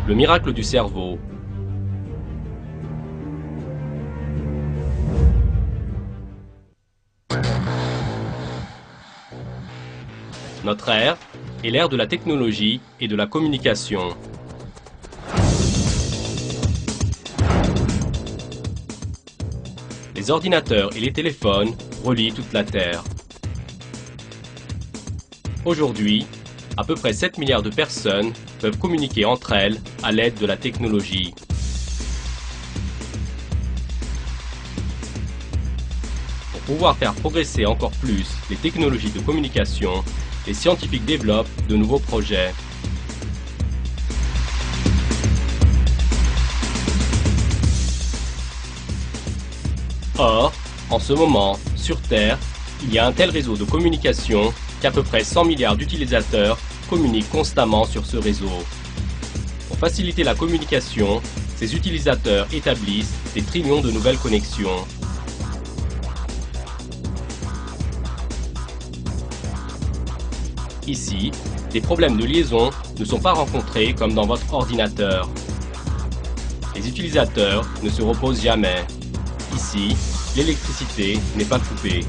Le miracle du cerveau. Notre ère est l'ère de la technologie et de la communication. Les ordinateurs et les téléphones relient toute la Terre. Aujourd'hui, à peu près 7 milliards de personnes peuvent communiquer entre elles à l'aide de la technologie. Pour pouvoir faire progresser encore plus les technologies de communication, les scientifiques développent de nouveaux projets. Or, en ce moment, sur Terre, il y a un tel réseau de communication qu'à peu près 100 milliards d'utilisateurs communiquent constamment sur ce réseau. Pour faciliter la communication, ces utilisateurs établissent des trillions de nouvelles connexions. Ici, des problèmes de liaison ne sont pas rencontrés comme dans votre ordinateur. Les utilisateurs ne se reposent jamais. Ici, l'électricité n'est pas coupée.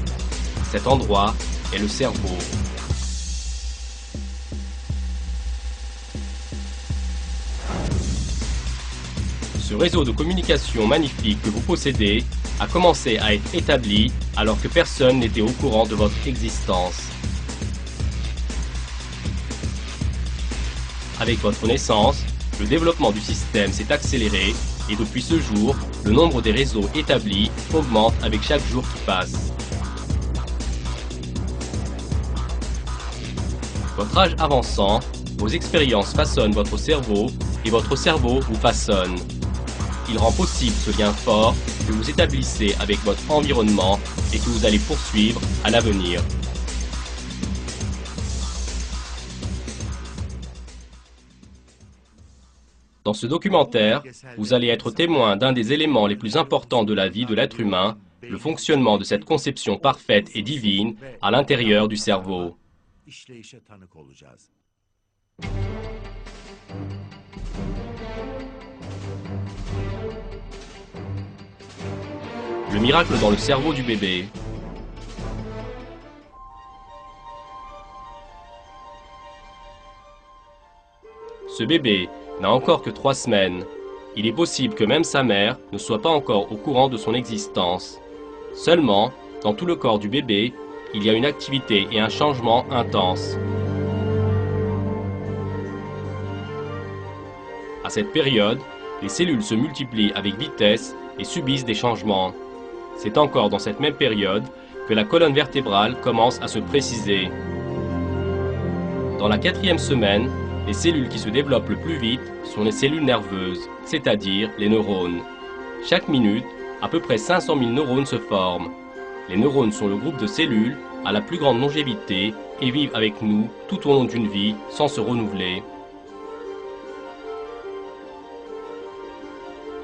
Cet endroit est le cerveau. Ce réseau de communication magnifique que vous possédez a commencé à être établi alors que personne n'était au courant de votre existence. Avec votre naissance, le développement du système s'est accéléré et depuis ce jour, le nombre des réseaux établis augmente avec chaque jour qui passe. Votre âge avançant, vos expériences façonnent votre cerveau et votre cerveau vous façonne. Il rend possible ce lien fort que vous établissez avec votre environnement et que vous allez poursuivre à l'avenir. Dans ce documentaire, vous allez être témoin d'un des éléments les plus importants de la vie de l'être humain, le fonctionnement de cette conception parfaite et divine à l'intérieur du cerveau. Le miracle dans le cerveau du bébé. Ce bébé n'a encore que 3 semaines. Il est possible que même sa mère ne soit pas encore au courant de son existence. Seulement, dans tout le corps du bébé, il y a une activité et un changement intense. À cette période, les cellules se multiplient avec vitesse et subissent des changements. C'est encore dans cette même période que la colonne vertébrale commence à se préciser. Dans la 4e semaine, les cellules qui se développent le plus vite sont les cellules nerveuses, c'est-à-dire les neurones. Chaque minute, à peu près 500 000 neurones se forment. Les neurones sont le groupe de cellules à la plus grande longévité et vivent avec nous tout au long d'une vie sans se renouveler.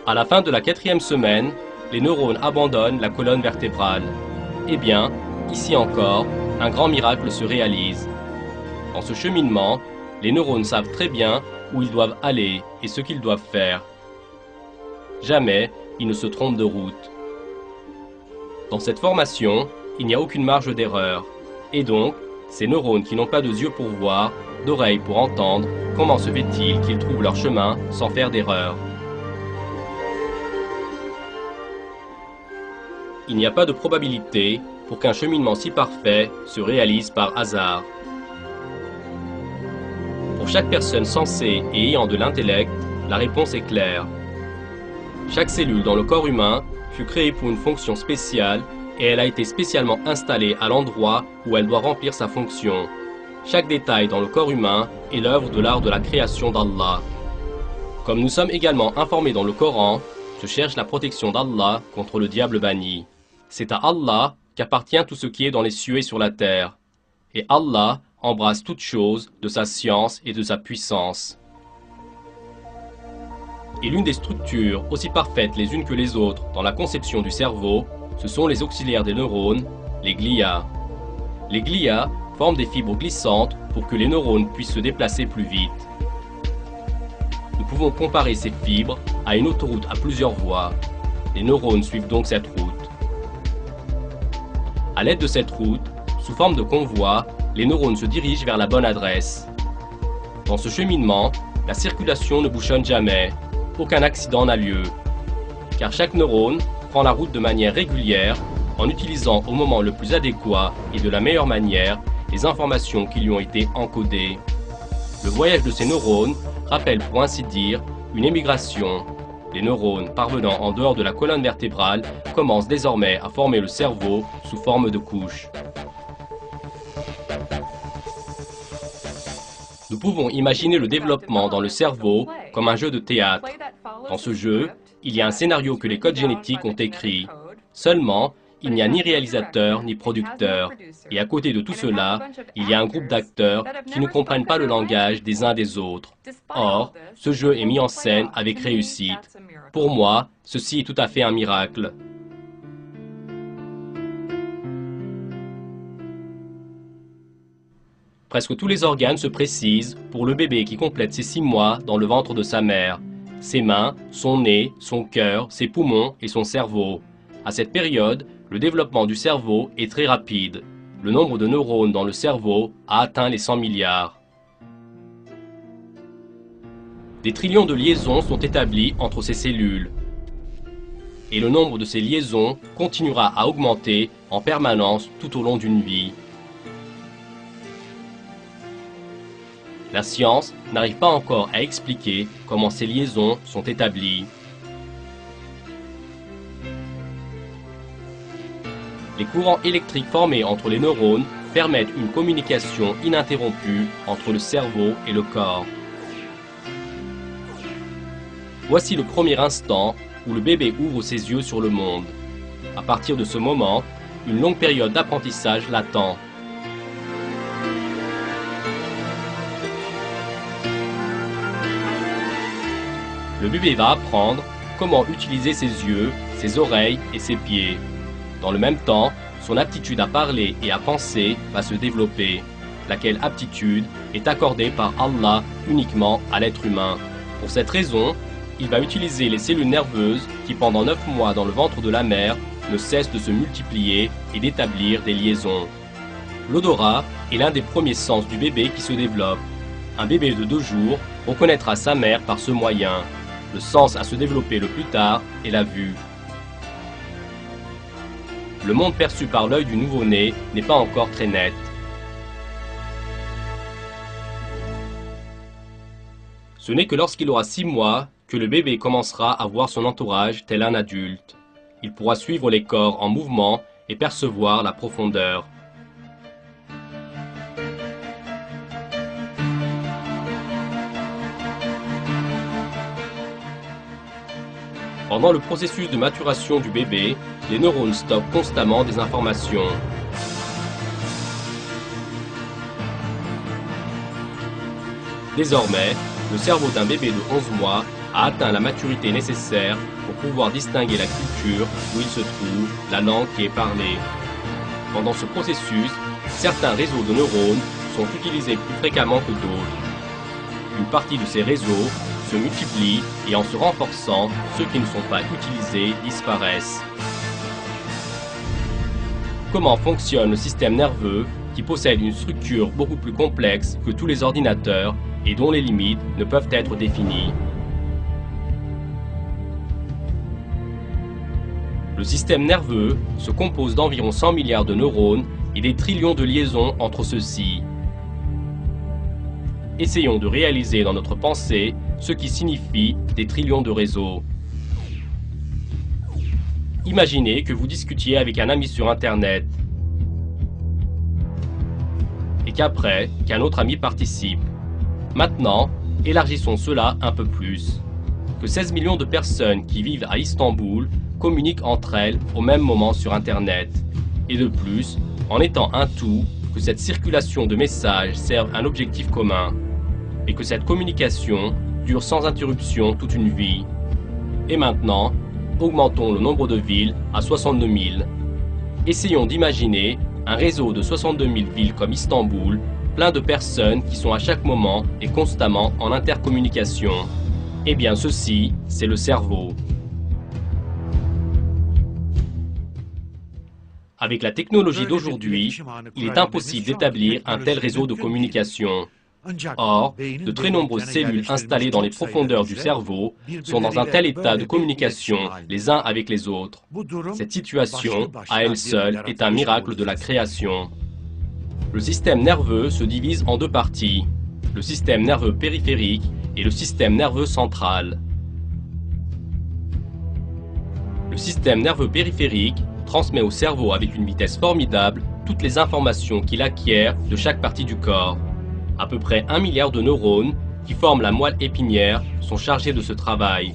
À la fin de la 4e semaine, les neurones abandonnent la colonne vertébrale. Eh bien, ici encore, un grand miracle se réalise. Dans ce cheminement, les neurones savent très bien où ils doivent aller et ce qu'ils doivent faire. Jamais ils ne se trompent de route. Dans cette formation, il n'y a aucune marge d'erreur. Et donc, ces neurones qui n'ont pas de yeux pour voir, d'oreilles pour entendre, comment se fait-il qu'ils trouvent leur chemin sans faire d'erreur? Il n'y a pas de probabilité pour qu'un cheminement si parfait se réalise par hasard. Pour chaque personne sensée et ayant de l'intellect, la réponse est claire. Chaque cellule dans le corps humain fut créée pour une fonction spéciale et elle a été spécialement installée à l'endroit où elle doit remplir sa fonction. Chaque détail dans le corps humain est l'œuvre de l'art de la création d'Allah. Comme nous sommes également informés dans le Coran, je cherche la protection d'Allah contre le diable banni. C'est à Allah qu'appartient tout ce qui est dans les cieux et sur la terre. Et Allah embrasse toutes choses de sa science et de sa puissance. Et l'une des structures aussi parfaites les unes que les autres dans la conception du cerveau, ce sont les auxiliaires des neurones, les glias. Les glias forment des fibres glissantes pour que les neurones puissent se déplacer plus vite. nous pouvons comparer ces fibres à une autoroute à plusieurs voies. Les neurones suivent donc cette route. À l'aide de cette route, sous forme de convoi, les neurones se dirigent vers la bonne adresse. Dans ce cheminement, la circulation ne bouchonne jamais, aucun accident n'a lieu, car chaque neurone prend la route de manière régulière en utilisant au moment le plus adéquat et de la meilleure manière les informations qui lui ont été encodées. Le voyage de ces neurones rappelle pour ainsi dire une émigration. Les neurones parvenant en dehors de la colonne vertébrale commencent désormais à former le cerveau sous forme de couches. Nous pouvons imaginer le développement dans le cerveau comme un jeu de théâtre. Dans ce jeu, il y a un scénario que les codes génétiques ont écrit. Seulement, il n'y a ni réalisateur ni producteur. Et à côté de tout cela, il y a un groupe d'acteurs qui ne comprennent pas le langage des uns des autres. Or, ce jeu est mis en scène avec réussite. Pour moi, ceci est tout à fait un miracle. Presque tous les organes se précisent pour le bébé qui complète ses 6 mois dans le ventre de sa mère. Ses mains, son nez, son cœur, ses poumons et son cerveau. À cette période, le développement du cerveau est très rapide. Le nombre de neurones dans le cerveau a atteint les 100 milliards. Des trillions de liaisons sont établies entre ces cellules. Et le nombre de ces liaisons continuera à augmenter en permanence tout au long d'une vie. La science n'arrive pas encore à expliquer comment ces liaisons sont établies. Les courants électriques formés entre les neurones permettent une communication ininterrompue entre le cerveau et le corps. Voici le premier instant où le bébé ouvre ses yeux sur le monde. À partir de ce moment, une longue période d'apprentissage l'attend. Le bébé va apprendre comment utiliser ses yeux, ses oreilles et ses pieds. Dans le même temps, son aptitude à parler et à penser va se développer, laquelle aptitude est accordée par Allah uniquement à l'être humain. Pour cette raison, il va utiliser les cellules nerveuses qui pendant 9 mois dans le ventre de la mère ne cessent de se multiplier et d'établir des liaisons. L'odorat est l'un des premiers sens du bébé qui se développe. Un bébé de 2 jours reconnaîtra sa mère par ce moyen. Le sens à se développer le plus tard est la vue. Le monde perçu par l'œil du nouveau-né n'est pas encore très net. Ce n'est que lorsqu'il aura 6 mois que le bébé commencera à voir son entourage tel un adulte. Il pourra suivre les corps en mouvement et percevoir la profondeur. Pendant le processus de maturation du bébé, les neurones stockent constamment des informations. Désormais, le cerveau d'un bébé de 11 mois a atteint la maturité nécessaire pour pouvoir distinguer la culture où il se trouve, la langue qui est parlée. Pendant ce processus, certains réseaux de neurones sont utilisés plus fréquemment que d'autres. Une partie de ces réseaux se multiplient et en se renforçant, ceux qui ne sont pas utilisés disparaissent. Comment fonctionne le système nerveux qui possède une structure beaucoup plus complexe que tous les ordinateurs et dont les limites ne peuvent être définies? Le système nerveux se compose d'environ 100 milliards de neurones et des trillions de liaisons entre ceux-ci. Essayons de réaliser dans notre pensée ce qui signifie des trillions de réseaux. Imaginez que vous discutiez avec un ami sur Internet et qu'un autre ami participe. Maintenant, élargissons cela un peu plus. Que 16 millions de personnes qui vivent à Istanbul communiquent entre elles au même moment sur Internet. Et de plus, en étant un tout, que cette circulation de messages serve un objectif commun. Et que cette communication dure sans interruption toute une vie. Et maintenant, augmentons le nombre de villes à 62 000. Essayons d'imaginer un réseau de 62 000 villes comme Istanbul, plein de personnes qui sont à chaque moment et constamment en intercommunication. Eh bien ceci, c'est le cerveau. Avec la technologie d'aujourd'hui, il est impossible d'établir un tel réseau de communication. Or, de très nombreuses cellules installées dans les profondeurs du cerveau sont dans un tel état de communication les uns avec les autres. Cette situation, à elle seule, est un miracle de la création. Le système nerveux se divise en deux parties, le système nerveux périphérique et le système nerveux central. Le système nerveux périphérique transmet au cerveau avec une vitesse formidable toutes les informations qu'il acquiert de chaque partie du corps. À peu près 1 milliard de neurones qui forment la moelle épinière sont chargés de ce travail.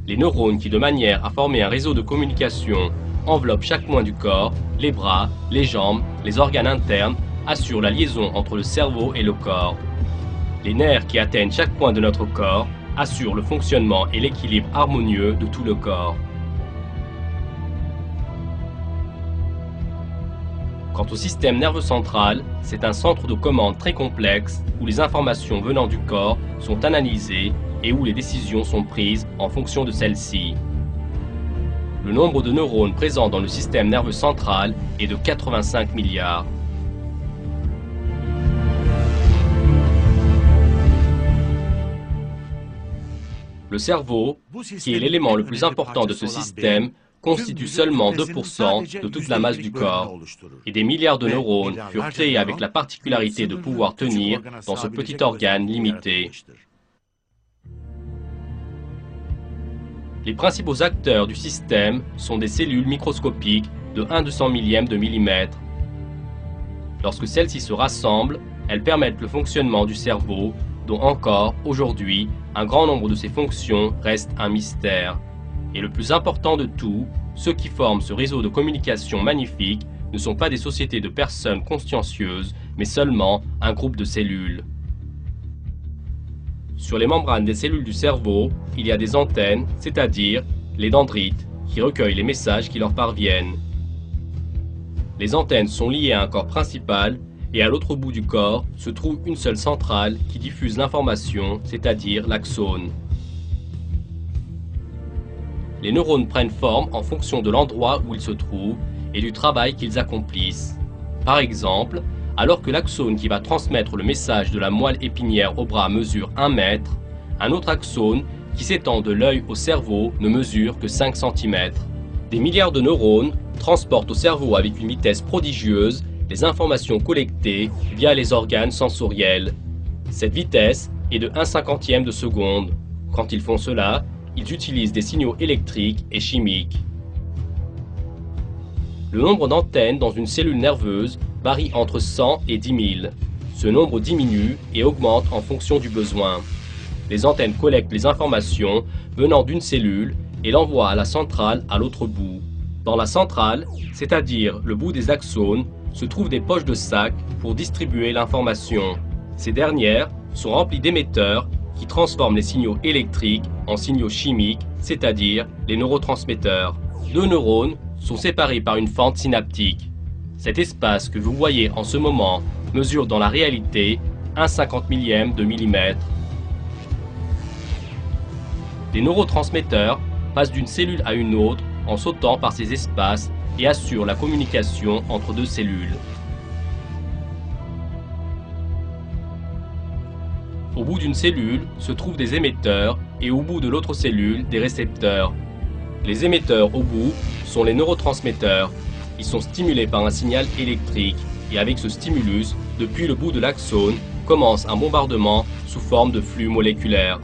Les neurones qui, de manière à former un réseau de communication, enveloppent chaque point du corps, les bras, les jambes, les organes internes, assurent la liaison entre le cerveau et le corps. Les nerfs qui atteignent chaque point de notre corps assurent le fonctionnement et l'équilibre harmonieux de tout le corps. Quant au système nerveux central, c'est un centre de commande très complexe où les informations venant du corps sont analysées et où les décisions sont prises en fonction de celles-ci. Le nombre de neurones présents dans le système nerveux central est de 85 milliards. Le cerveau, qui est l'élément le plus important de ce système, constitue seulement 2% de toute la masse du corps, et des milliards de neurones furent créés avec la particularité de pouvoir tenir dans ce petit organe limité. Les principaux acteurs du système sont des cellules microscopiques de 1/200 millième de millimètre. Lorsque celles-ci se rassemblent, elles permettent le fonctionnement du cerveau, dont encore, aujourd'hui, un grand nombre de ses fonctions restent un mystère. Et le plus important de tout, ceux qui forment ce réseau de communication magnifique ne sont pas des sociétés de personnes consciencieuses, mais seulement un groupe de cellules. Sur les membranes des cellules du cerveau, il y a des antennes, c'est-à-dire les dendrites, qui recueillent les messages qui leur parviennent. Les antennes sont liées à un corps principal, et à l'autre bout du corps se trouve une seule centrale qui diffuse l'information, c'est-à-dire l'axone. Les neurones prennent forme en fonction de l'endroit où ils se trouvent et du travail qu'ils accomplissent. Par exemple, alors que l'axone qui va transmettre le message de la moelle épinière au bras mesure 1 mètre, un autre axone qui s'étend de l'œil au cerveau ne mesure que 5 cm. Des milliards de neurones transportent au cerveau avec une vitesse prodigieuse les informations collectées via les organes sensoriels. Cette vitesse est de 1/50e de seconde. Quand ils font cela, ils utilisent des signaux électriques et chimiques. Le nombre d'antennes dans une cellule nerveuse varie entre 100 et 10 000. Ce nombre diminue et augmente en fonction du besoin. Les antennes collectent les informations venant d'une cellule et l'envoient à la centrale à l'autre bout. Dans la centrale, c'est-à-dire le bout des axones, se trouvent des poches de sac pour distribuer l'information. Ces dernières sont remplies d'émetteurs qui transforment les signaux électriques en signaux chimiques, c'est-à-dire les neurotransmetteurs. Deux neurones sont séparés par une fente synaptique. Cet espace que vous voyez en ce moment mesure dans la réalité 1/50 millième de millimètre. Les neurotransmetteurs passent d'une cellule à une autre en sautant par ces espaces et assurent la communication entre deux cellules. Au bout d'une cellule se trouvent des émetteurs et au bout de l'autre cellule des récepteurs. Les émetteurs au bout sont les neurotransmetteurs. Ils sont stimulés par un signal électrique et avec ce stimulus, depuis le bout de l'axone, commence un bombardement sous forme de flux moléculaire.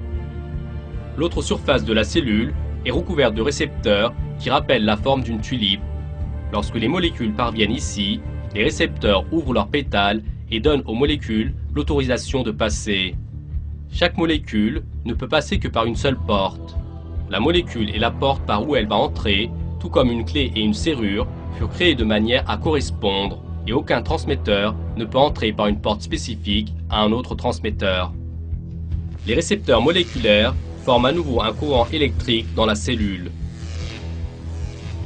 L'autre surface de la cellule est recouverte de récepteurs qui rappellent la forme d'une tulipe. Lorsque les molécules parviennent ici, les récepteurs ouvrent leurs pétales et donnent aux molécules l'autorisation de passer. Chaque molécule ne peut passer que par une seule porte. La molécule et la porte par où elle va entrer, tout comme une clé et une serrure, furent créées de manière à correspondre et aucun transmetteur ne peut entrer par une porte spécifique à un autre transmetteur. Les récepteurs moléculaires forment à nouveau un courant électrique dans la cellule.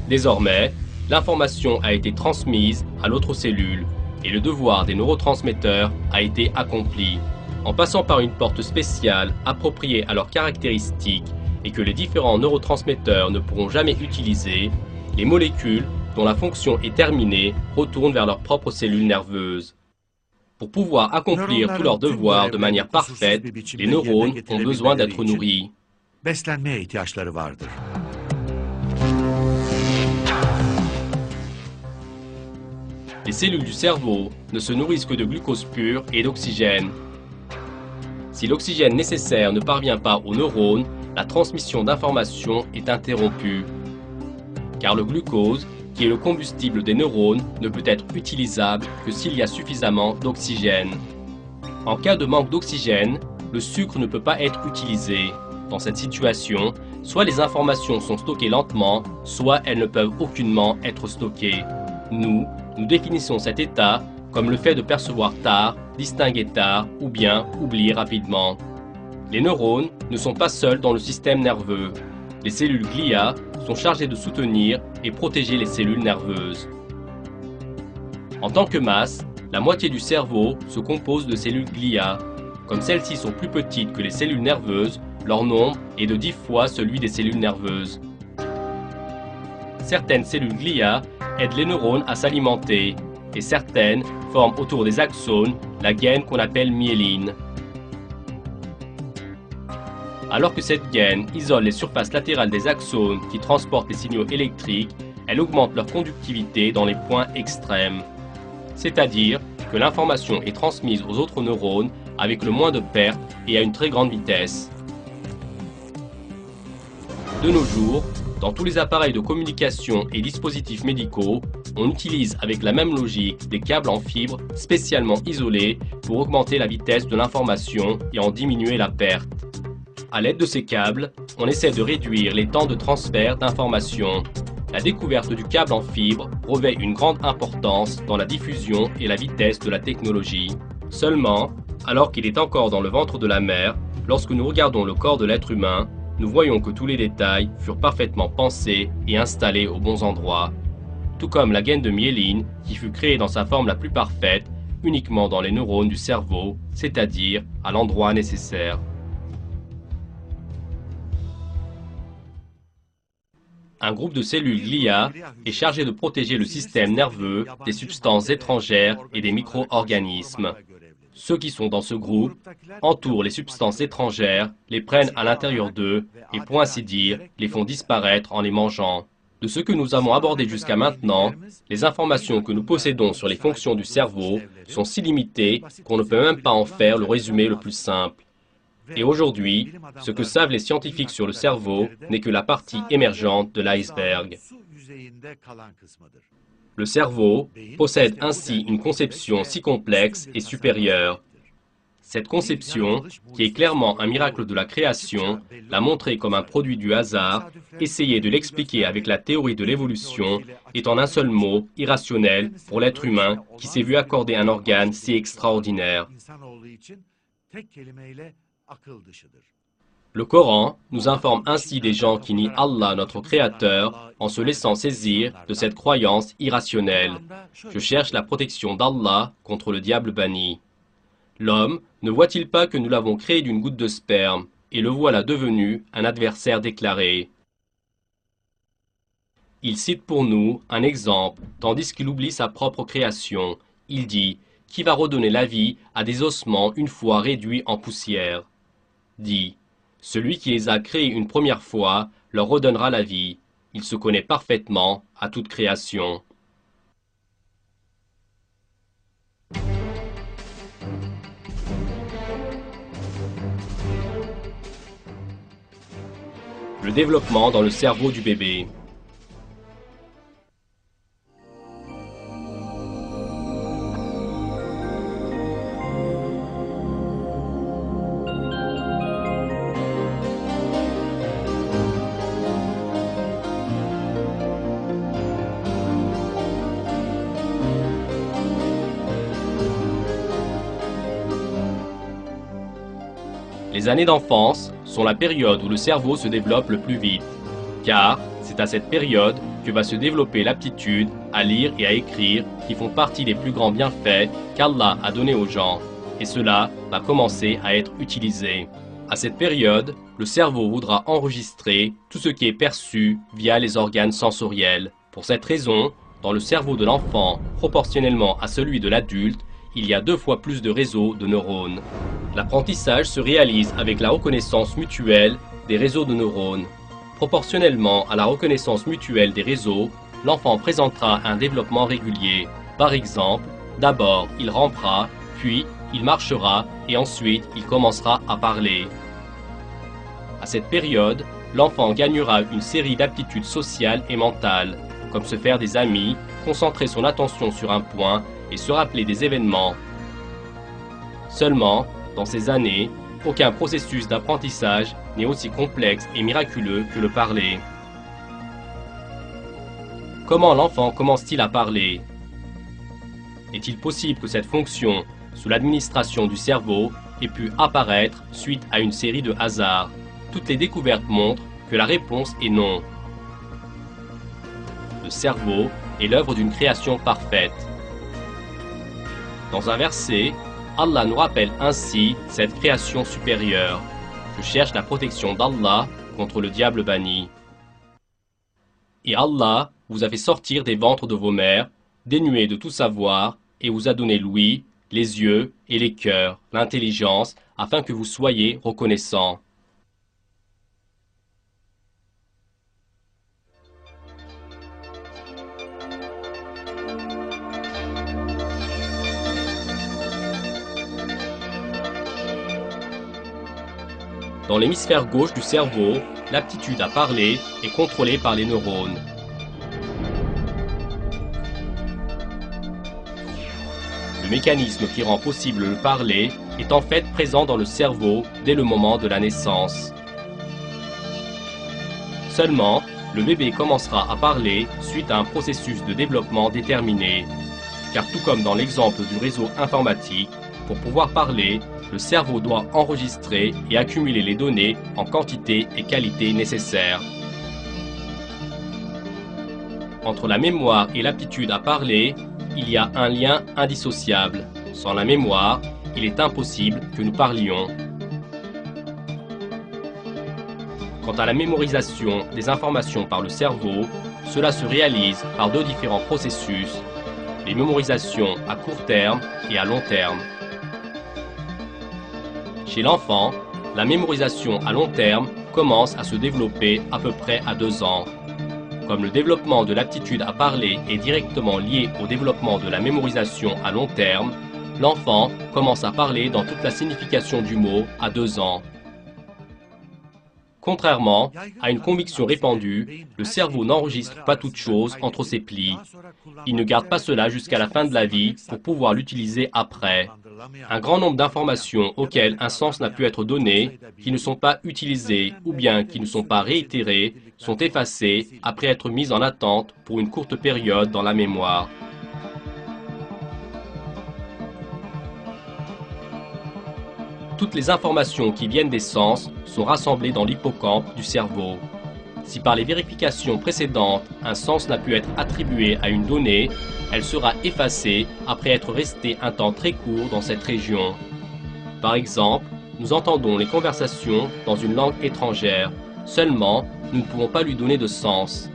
Désormais, l'information a été transmise à l'autre cellule et le devoir des neurotransmetteurs a été accompli. En passant par une porte spéciale appropriée à leurs caractéristiques et que les différents neurotransmetteurs ne pourront jamais utiliser, les molécules, dont la fonction est terminée, retournent vers leurs propres cellules nerveuses. Pour pouvoir accomplir tous leurs devoirs de manière parfaite, les neurones ont besoin d'être nourris. Beslenmeye ihtiyaçları vardır. Les cellules du cerveau ne se nourrissent que de glucose pur et d'oxygène. Si l'oxygène nécessaire ne parvient pas aux neurones, la transmission d'informations est interrompue. Car le glucose, qui est le combustible des neurones, ne peut être utilisable que s'il y a suffisamment d'oxygène. En cas de manque d'oxygène, le sucre ne peut pas être utilisé. Dans cette situation, soit les informations sont stockées lentement, soit elles ne peuvent aucunement être stockées. Nous définissons cet état comme le fait de percevoir tard, distinguer tard ou bien oublier rapidement. Les neurones ne sont pas seuls dans le système nerveux. Les cellules glia sont chargées de soutenir et protéger les cellules nerveuses. En tant que masse, la moitié du cerveau se compose de cellules glia. Comme celles-ci sont plus petites que les cellules nerveuses, leur nombre est de 10 fois celui des cellules nerveuses. Certaines cellules glia aident les neurones à s'alimenter et certaines forment autour des axones la gaine qu'on appelle myéline. Alors que cette gaine isole les surfaces latérales des axones qui transportent les signaux électriques, elle augmente leur conductivité dans les points extrêmes. C'est-à-dire que l'information est transmise aux autres neurones avec le moins de pertes et à une très grande vitesse. De nos jours, dans tous les appareils de communication et dispositifs médicaux, on utilise avec la même logique des câbles en fibre spécialement isolés pour augmenter la vitesse de l'information et en diminuer la perte. À l'aide de ces câbles, on essaie de réduire les temps de transfert d'informations. La découverte du câble en fibre revêt une grande importance dans la diffusion et la vitesse de la technologie. Seulement, alors qu'il est encore dans le ventre de la mère, lorsque nous regardons le corps de l'être humain, nous voyons que tous les détails furent parfaitement pensés et installés aux bons endroits. Tout comme la gaine de myéline qui fut créée dans sa forme la plus parfaite, uniquement dans les neurones du cerveau, c'est-à-dire à l'endroit nécessaire. Un groupe de cellules glia est chargé de protéger le système nerveux des substances étrangères et des micro-organismes. Ceux qui sont dans ce groupe entourent les substances étrangères, les prennent à l'intérieur d'eux et, pour ainsi dire, les font disparaître en les mangeant. De ce que nous avons abordé jusqu'à maintenant, les informations que nous possédons sur les fonctions du cerveau sont si limitées qu'on ne peut même pas en faire le résumé le plus simple. Et aujourd'hui, ce que savent les scientifiques sur le cerveau n'est que la partie émergente de l'iceberg. Le cerveau possède ainsi une conception si complexe et supérieure. Cette conception, qui est clairement un miracle de la création, l'a montré comme un produit du hasard, essayer de l'expliquer avec la théorie de l'évolution est en un seul mot irrationnel pour l'être humain qui s'est vu accorder un organe si extraordinaire. Le Coran nous informe ainsi des gens qui nient Allah, notre Créateur, en se laissant saisir de cette croyance irrationnelle. Je cherche la protection d'Allah contre le diable banni. L'homme ne voit-il pas que nous l'avons créé d'une goutte de sperme, et le voilà devenu un adversaire déclaré? Il cite pour nous un exemple, tandis qu'il oublie sa propre création. Il dit, qui va redonner la vie à des ossements une fois réduits en poussière? Dit, celui qui les a créés une première fois leur redonnera la vie. Il se connaît parfaitement à toute création. Le développement dans le cerveau du bébé. Les années d'enfance sont la période où le cerveau se développe le plus vite, car c'est à cette période que va se développer l'aptitude à lire et à écrire qui font partie des plus grands bienfaits qu'Allah a donnés aux gens. et cela va commencer à être utilisé. À cette période, le cerveau voudra enregistrer tout ce qui est perçu via les organes sensoriels. Pour cette raison, dans le cerveau de l'enfant, proportionnellement à celui de l'adulte, il y a 2 fois plus de réseaux de neurones. L'apprentissage se réalise avec la reconnaissance mutuelle des réseaux de neurones. Proportionnellement à la reconnaissance mutuelle des réseaux, l'enfant présentera un développement régulier. Par exemple, d'abord il rampera, puis il marchera et ensuite il commencera à parler. À cette période, l'enfant gagnera une série d'aptitudes sociales et mentales, comme se faire des amis, concentrer son attention sur un point et se rappeler des événements. Seulement, dans ces années, aucun processus d'apprentissage n'est aussi complexe et miraculeux que le parler. Comment l'enfant commence-t-il à parler? Est-il possible que cette fonction, sous l'administration du cerveau, ait pu apparaître suite à une série de hasards? Toutes les découvertes montrent que la réponse est non. Le cerveau est l'œuvre d'une création parfaite. Dans un verset, Allah nous rappelle ainsi cette création supérieure. Je cherche la protection d'Allah contre le diable banni. Et Allah vous a fait sortir des ventres de vos mères, dénués de tout savoir, et vous a donné l'ouïe, les yeux et les cœurs, l'intelligence, afin que vous soyez reconnaissants. Dans l'hémisphère gauche du cerveau, l'aptitude à parler est contrôlée par les neurones. Le mécanisme qui rend possible le parler est en fait présent dans le cerveau dès le moment de la naissance. Seulement, le bébé commencera à parler suite à un processus de développement déterminé. Car tout comme dans l'exemple du réseau informatique, pour pouvoir parler, le cerveau doit enregistrer et accumuler les données en quantité et qualité nécessaires. Entre la mémoire et l'aptitude à parler, il y a un lien indissociable. Sans la mémoire, il est impossible que nous parlions. Quant à la mémorisation des informations par le cerveau, cela se réalise par 2 différents processus, les mémorisations à court terme et à long terme. Chez l'enfant, la mémorisation à long terme commence à se développer à peu près à 2 ans. Comme le développement de l'aptitude à parler est directement lié au développement de la mémorisation à long terme, l'enfant commence à parler dans toute la signification du mot à 2 ans. Contrairement à une conviction répandue, le cerveau n'enregistre pas toute chose entre ses plis. Il ne garde pas cela jusqu'à la fin de la vie pour pouvoir l'utiliser après. Un grand nombre d'informations auxquelles un sens n'a pu être donné, qui ne sont pas utilisées ou bien qui ne sont pas réitérées, sont effacées après être mises en attente pour une courte période dans la mémoire. Toutes les informations qui viennent des sens sont rassemblées dans l'hippocampe du cerveau. Si par les vérifications précédentes, un sens n'a pu être attribué à une donnée, elle sera effacée après être restée un temps très court dans cette région. Par exemple, nous entendons les conversations dans une langue étrangère. Seulement, nous ne pouvons pas lui donner de sens.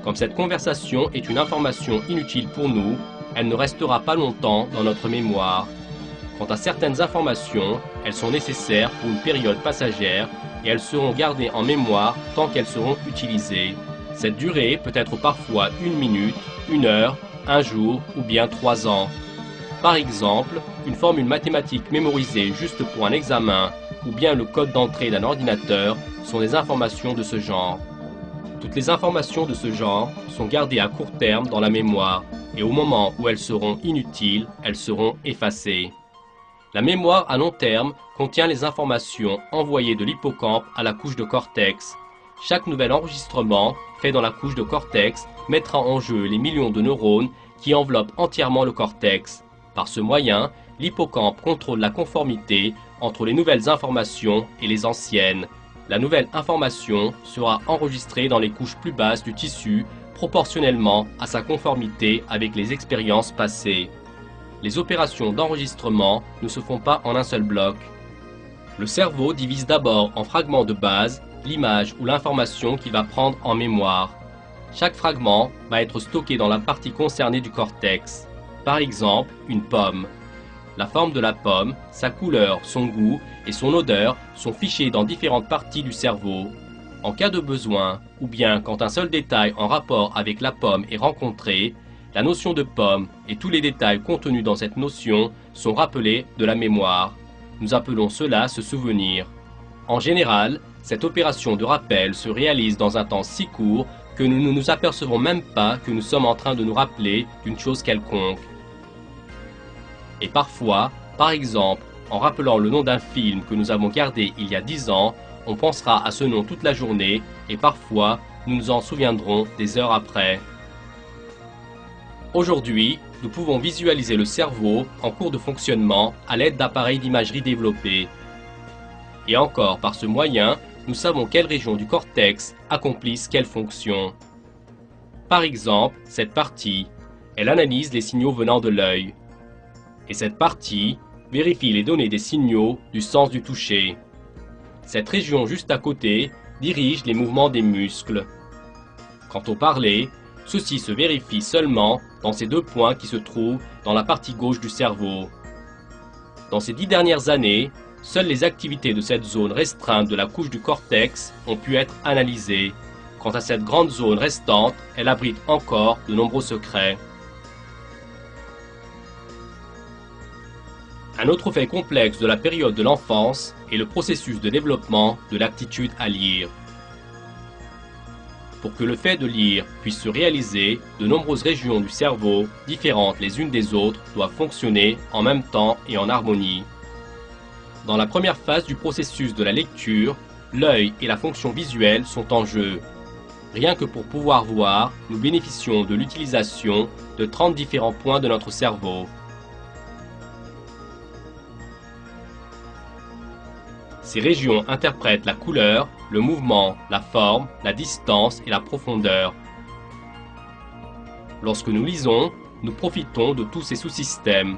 Comme cette conversation est une information inutile pour nous, elle ne restera pas longtemps dans notre mémoire. Quant à certaines informations, elles sont nécessaires pour une période passagère et elles seront gardées en mémoire tant qu'elles seront utilisées. Cette durée peut être parfois 1 minute, 1 heure, 1 jour ou bien 3 ans. Par exemple, une formule mathématique mémorisée juste pour un examen ou bien le code d'entrée d'un ordinateur sont des informations de ce genre. Toutes les informations de ce genre sont gardées à court terme dans la mémoire et au moment où elles seront inutiles, elles seront effacées. La mémoire à long terme contient les informations envoyées de l'hippocampe à la couche de cortex. Chaque nouvel enregistrement fait dans la couche de cortex mettra en jeu les millions de neurones qui enveloppent entièrement le cortex. Par ce moyen, l'hippocampe contrôle la conformité entre les nouvelles informations et les anciennes. La nouvelle information sera enregistrée dans les couches plus basses du tissu proportionnellement à sa conformité avec les expériences passées. les opérations d'enregistrement ne se font pas en un seul bloc. Le cerveau divise d'abord en fragments de base l'image ou l'information qu'il va prendre en mémoire. Chaque fragment va être stocké dans la partie concernée du cortex. Par exemple, une pomme. La forme de la pomme, sa couleur, son goût et son odeur sont fichés dans différentes parties du cerveau. En cas de besoin, ou bien quand un seul détail en rapport avec la pomme est rencontré, la notion de pomme et tous les détails contenus dans cette notion sont rappelés de la mémoire. Nous appelons cela se souvenir. En général, cette opération de rappel se réalise dans un temps si court que nous ne nous apercevons même pas que nous sommes en train de nous rappeler d'une chose quelconque. Et parfois, par exemple, en rappelant le nom d'un film que nous avons regardé il y a 10 ans, on pensera à ce nom toute la journée et parfois, nous nous en souviendrons des heures après. Aujourd'hui, nous pouvons visualiser le cerveau en cours de fonctionnement à l'aide d'appareils d'imagerie développés. Et encore, par ce moyen, nous savons quelles régions du cortex accomplissent quelle fonction. Par exemple, cette partie, elle analyse les signaux venant de l'œil. Et cette partie vérifie les données des signaux du sens du toucher. Cette région juste à côté dirige les mouvements des muscles. Quant au parler, ceci se vérifie seulement dans ces deux points qui se trouvent dans la partie gauche du cerveau. Dans ces 10 dernières années, seules les activités de cette zone restreinte de la couche du cortex ont pu être analysées. Quant à cette grande zone restante, elle abrite encore de nombreux secrets. Un autre fait complexe de la période de l'enfance est le processus de développement de l'aptitude à lire. Pour que le fait de lire puisse se réaliser, de nombreuses régions du cerveau, différentes les unes des autres, doivent fonctionner en même temps et en harmonie. Dans la première phase du processus de la lecture, l'œil et la fonction visuelle sont en jeu. Rien que pour pouvoir voir, nous bénéficions de l'utilisation de 30 différents points de notre cerveau. Ces régions interprètent la couleur, le mouvement, la forme, la distance et la profondeur. Lorsque nous lisons, nous profitons de tous ces sous-systèmes.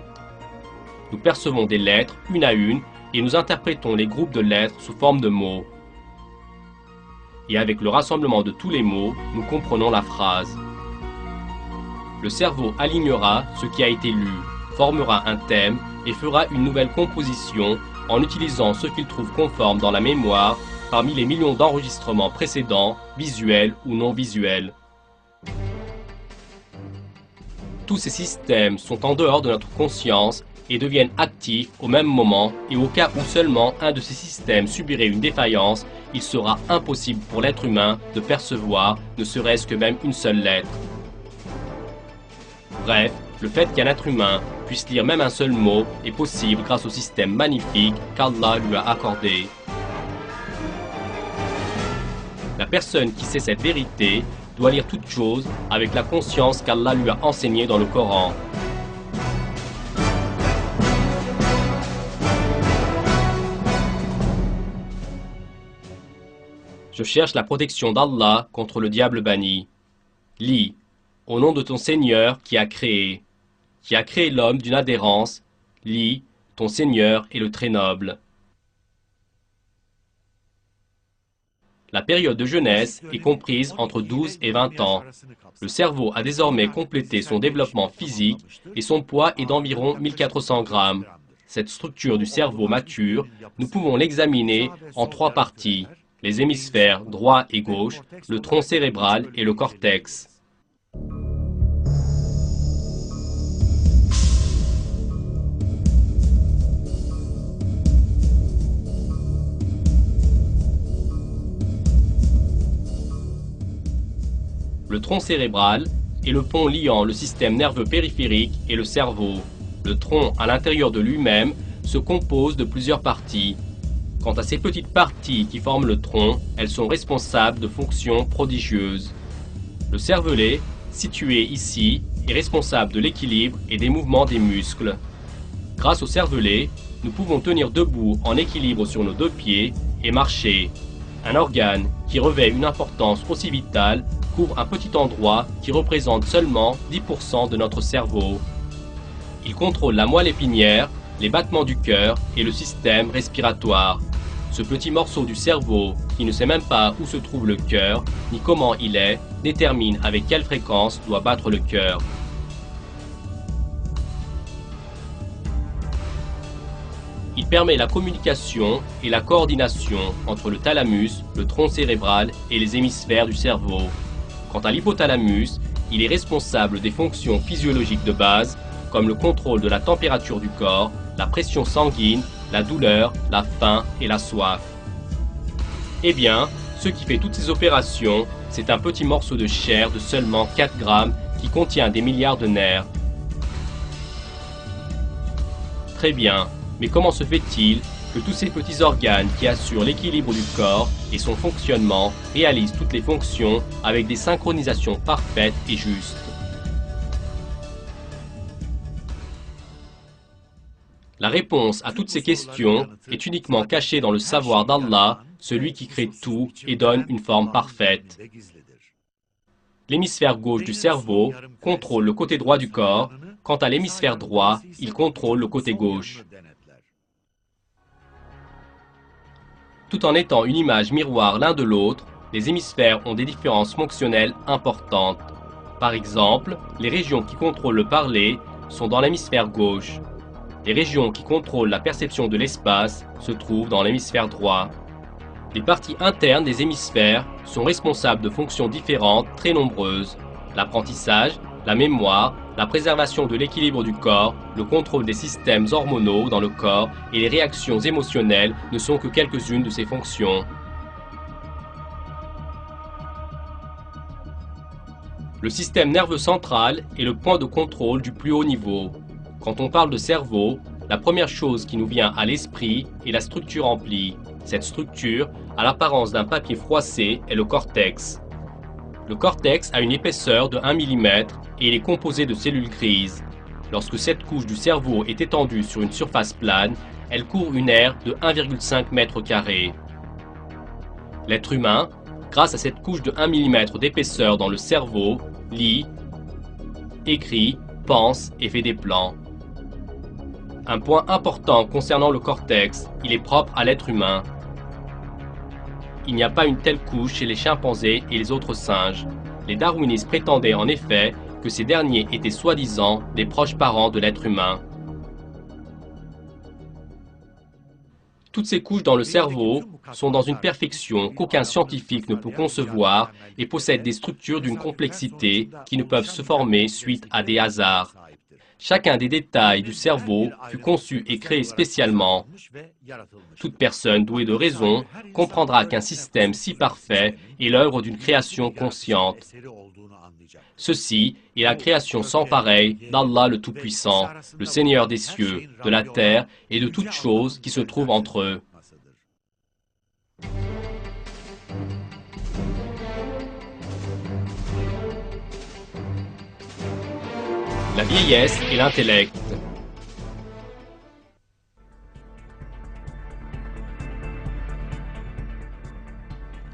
Nous percevons des lettres une à une et nous interprétons les groupes de lettres sous forme de mots. Et avec le rassemblement de tous les mots, nous comprenons la phrase. Le cerveau alignera ce qui a été lu, formera un thème et fera une nouvelle composition en utilisant ce qu'il trouve conforme dans la mémoire parmi les millions d'enregistrements précédents, visuels ou non visuels. Tous ces systèmes sont en dehors de notre conscience et deviennent actifs au même moment, et au cas où seulement un de ces systèmes subirait une défaillance, il sera impossible pour l'être humain de percevoir ne serait-ce que même une seule lettre. Bref, le fait qu'un être humain puisse lire même un seul mot est possible grâce au système magnifique qu'Allah lui a accordé. La personne qui sait cette vérité doit lire toute chose avec la conscience qu'Allah lui a enseignée dans le Coran. Je cherche la protection d'Allah contre le diable banni. Lis, au nom de ton Seigneur qui a créé l'homme d'une adhérence, lis, ton Seigneur est le très noble. La période de jeunesse est comprise entre 12 et 20 ans. Le cerveau a désormais complété son développement physique et son poids est d'environ 1400 grammes. Cette structure du cerveau mature, nous pouvons l'examiner en 3 parties, les hémisphères droit et gauche, le tronc cérébral et le cortex. Le tronc cérébral est le pont liant le système nerveux périphérique et le cerveau. Le tronc, à l'intérieur de lui-même, se compose de plusieurs parties. Quant à ces petites parties qui forment le tronc, elles sont responsables de fonctions prodigieuses. Le cervelet, situé ici, est responsable de l'équilibre et des mouvements des muscles. Grâce au cervelet, nous pouvons tenir debout en équilibre sur nos 2 pieds et marcher. Un organe qui revêt une importance aussi vitale couvre un petit endroit qui représente seulement 10% de notre cerveau. Il contrôle la moelle épinière, les battements du cœur et le système respiratoire. Ce petit morceau du cerveau, qui ne sait même pas où se trouve le cœur, ni comment il est, détermine avec quelle fréquence doit battre le cœur. Il permet la communication et la coordination entre le thalamus, le tronc cérébral et les hémisphères du cerveau. Quant à l'hypothalamus, il est responsable des fonctions physiologiques de base, comme le contrôle de la température du corps, la pression sanguine, la douleur, la faim et la soif. Eh bien, ce qui fait toutes ces opérations, c'est un petit morceau de chair de seulement 4 grammes qui contient des milliards de nerfs. Très bien, mais comment se fait-il que tous ces petits organes qui assurent l'équilibre du corps et son fonctionnement réalisent toutes les fonctions avec des synchronisations parfaites et justes? La réponse à toutes ces questions est uniquement cachée dans le savoir d'Allah, celui qui crée tout et donne une forme parfaite. L'hémisphère gauche du cerveau contrôle le côté droit du corps, quant à l'hémisphère droit, il contrôle le côté gauche. Tout en étant une image miroir l'un de l'autre, les hémisphères ont des différences fonctionnelles importantes. Par exemple, les régions qui contrôlent le parler sont dans l'hémisphère gauche. Les régions qui contrôlent la perception de l'espace se trouvent dans l'hémisphère droit. Les parties internes des hémisphères sont responsables de fonctions différentes très nombreuses. L'apprentissage, la mémoire, la préservation de l'équilibre du corps, le contrôle des systèmes hormonaux dans le corps et les réactions émotionnelles ne sont que quelques-unes de ces fonctions. Le système nerveux central est le point de contrôle du plus haut niveau. Quand on parle de cerveau, la première chose qui nous vient à l'esprit est la structure amplie. Cette structure, à l'apparence d'un papier froissé, est le cortex. Le cortex a une épaisseur de 1 mm et il est composé de cellules grises. Lorsque cette couche du cerveau est étendue sur une surface plane, elle court une aire de 1,5 m². L'être humain, grâce à cette couche de 1 mm d'épaisseur dans le cerveau, lit, écrit, pense et fait des plans. Un point important concernant le cortex, il est propre à l'être humain. Il n'y a pas une telle couche chez les chimpanzés et les autres singes. Les darwinistes prétendaient en effet que ces derniers étaient soi-disant des proches parents de l'être humain. Toutes ces couches dans le cerveau sont dans une perfection qu'aucun scientifique ne peut concevoir et possèdent des structures d'une complexité qui ne peuvent se former suite à des hasards. Chacun des détails du cerveau fut conçu et créé spécialement. Toute personne douée de raison comprendra qu'un système si parfait est l'œuvre d'une création consciente. Ceci est la création sans pareille d'Allah le Tout-Puissant, le Seigneur des cieux, de la terre et de toutes choses qui se trouvent entre eux. La vieillesse et l'intellect.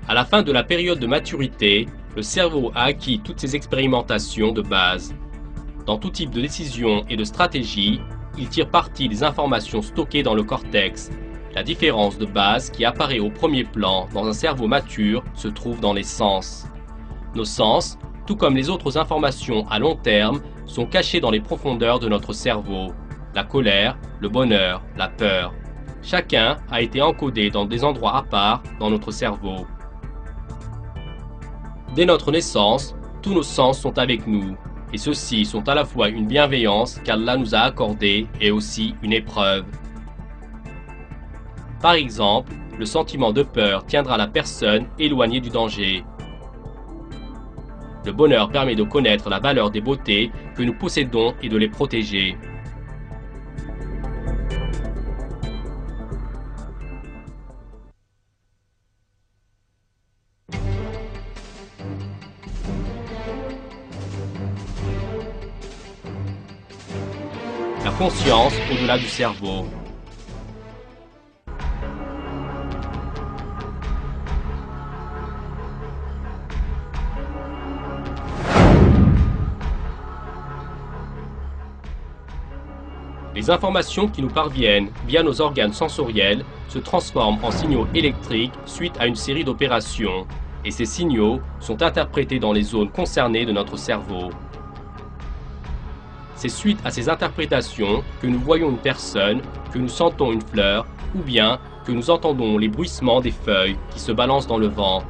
À la fin de la période de maturité, le cerveau a acquis toutes ses expérimentations de base. Dans tout type de décision et de stratégie, il tire parti des informations stockées dans le cortex. La différence de base qui apparaît au premier plan dans un cerveau mature se trouve dans les sens. Nos sens, tout comme les autres informations à long terme, sont cachés dans les profondeurs de notre cerveau. La colère, le bonheur, la peur. Chacun a été encodé dans des endroits à part dans notre cerveau. Dès notre naissance, tous nos sens sont avec nous, et ceux-ci sont à la fois une bienveillance qu'Allah nous a accordée et aussi une épreuve. Par exemple, le sentiment de peur tiendra la personne éloignée du danger. Le bonheur permet de connaître la valeur des beautés que nous possédons et de les protéger. La conscience au-delà du cerveau. Les informations qui nous parviennent via nos organes sensoriels se transforment en signaux électriques suite à une série d'opérations, et ces signaux sont interprétés dans les zones concernées de notre cerveau. C'est suite à ces interprétations que nous voyons une personne, que nous sentons une fleur, ou bien que nous entendons les bruissements des feuilles qui se balancent dans le vent.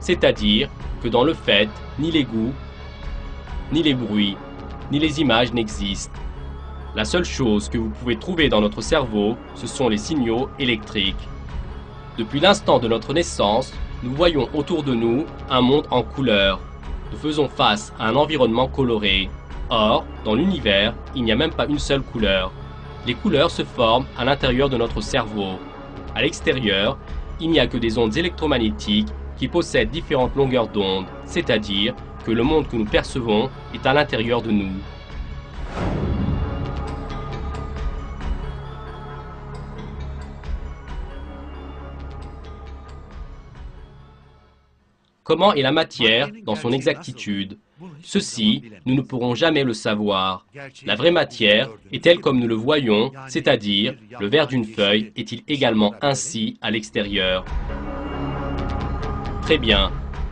C'est-à-dire que dans le fait, ni les goûts, ni les bruits, ni les images n'existent. La seule chose que vous pouvez trouver dans notre cerveau, ce sont les signaux électriques. Depuis l'instant de notre naissance, nous voyons autour de nous un monde en couleurs. Nous faisons face à un environnement coloré. Or, dans l'univers, il n'y a même pas une seule couleur. Les couleurs se forment à l'intérieur de notre cerveau. À l'extérieur, il n'y a que des ondes électromagnétiques qui possèdent différentes longueurs d'onde, c'est-à-dire que le monde que nous percevons est à l'intérieur de nous. Comment est la matière dans son exactitude? Ceci, nous ne pourrons jamais le savoir. La vraie matière est telle comme nous le voyons, c'est-à-dire le verre d'une feuille est-il également ainsi à l'extérieur? Très bien.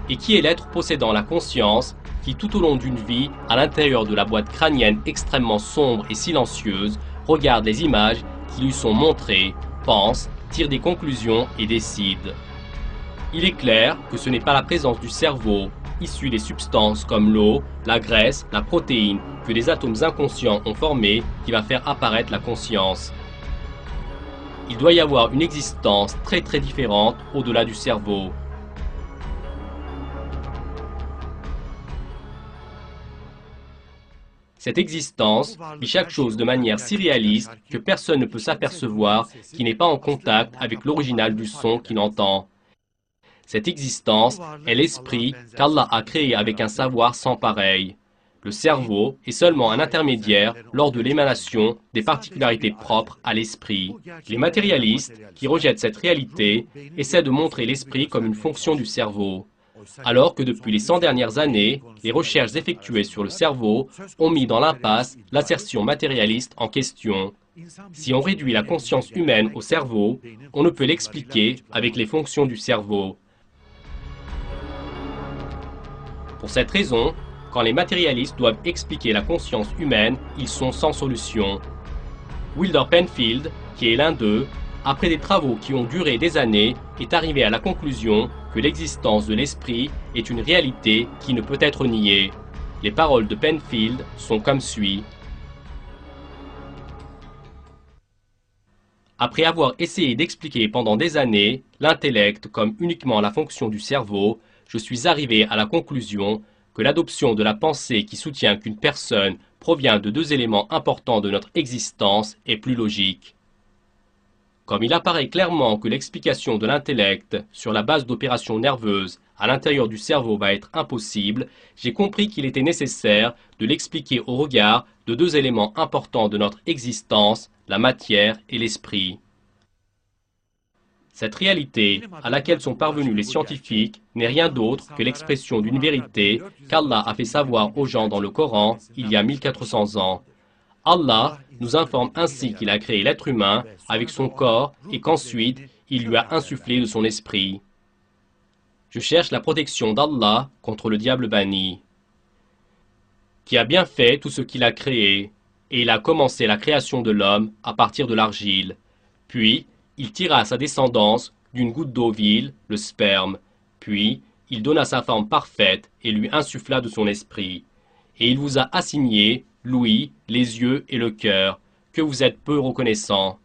Et qui est l'être possédant la conscience qui, tout au long d'une vie, à l'intérieur de la boîte crânienne extrêmement sombre et silencieuse, regarde les images qui lui sont montrées, pense, tire des conclusions et décide? Il est clair que ce n'est pas la présence du cerveau, issu des substances comme l'eau, la graisse, la protéine, que des atomes inconscients ont formé, qui va faire apparaître la conscience. Il doit y avoir une existence très différente au-delà du cerveau. Cette existence vit chaque chose de manière si réaliste que personne ne peut s'apercevoir qu'il n'est pas en contact avec l'original du son qu'il entend. Cette existence est l'esprit qu'Allah a créé avec un savoir sans pareil. Le cerveau est seulement un intermédiaire lors de l'émanation des particularités propres à l'esprit. Les matérialistes, qui rejettent cette réalité, essaient de montrer l'esprit comme une fonction du cerveau. Alors que depuis les 100 dernières années, les recherches effectuées sur le cerveau ont mis dans l'impasse l'assertion matérialiste en question. Si on réduit la conscience humaine au cerveau, on ne peut l'expliquer avec les fonctions du cerveau. Pour cette raison, quand les matérialistes doivent expliquer la conscience humaine, ils sont sans solution. Wilder Penfield, qui est l'un d'eux, après des travaux qui ont duré des années, est arrivé à la conclusion que l'existence de l'esprit est une réalité qui ne peut être niée. Les paroles de Penfield sont comme suit. Après avoir essayé d'expliquer pendant des années l'intellect comme uniquement la fonction du cerveau, je suis arrivé à la conclusion que l'adoption de la pensée qui soutient qu'une personne provient de deux éléments importants de notre existence est plus logique. Comme il apparaît clairement que l'explication de l'intellect sur la base d'opérations nerveuses à l'intérieur du cerveau va être impossible, j'ai compris qu'il était nécessaire de l'expliquer au regard de deux éléments importants de notre existence, la matière et l'esprit. Cette réalité, à laquelle sont parvenus les scientifiques, n'est rien d'autre que l'expression d'une vérité qu'Allah a fait savoir aux gens dans le Coran il y a 1400 ans. Allah nous informe ainsi qu'il a créé l'être humain avec son corps et qu'ensuite il lui a insufflé de son esprit. Je cherche la protection d'Allah contre le diable banni, qui a bien fait tout ce qu'il a créé, et il a commencé la création de l'homme à partir de l'argile. Puis, il tira à sa descendance d'une goutte d'eau vile, le sperme. Puis, il donna sa forme parfaite et lui insuffla de son esprit. Et il vous a assigné l'ouïe, les yeux et le cœur, que vous êtes peu reconnaissants.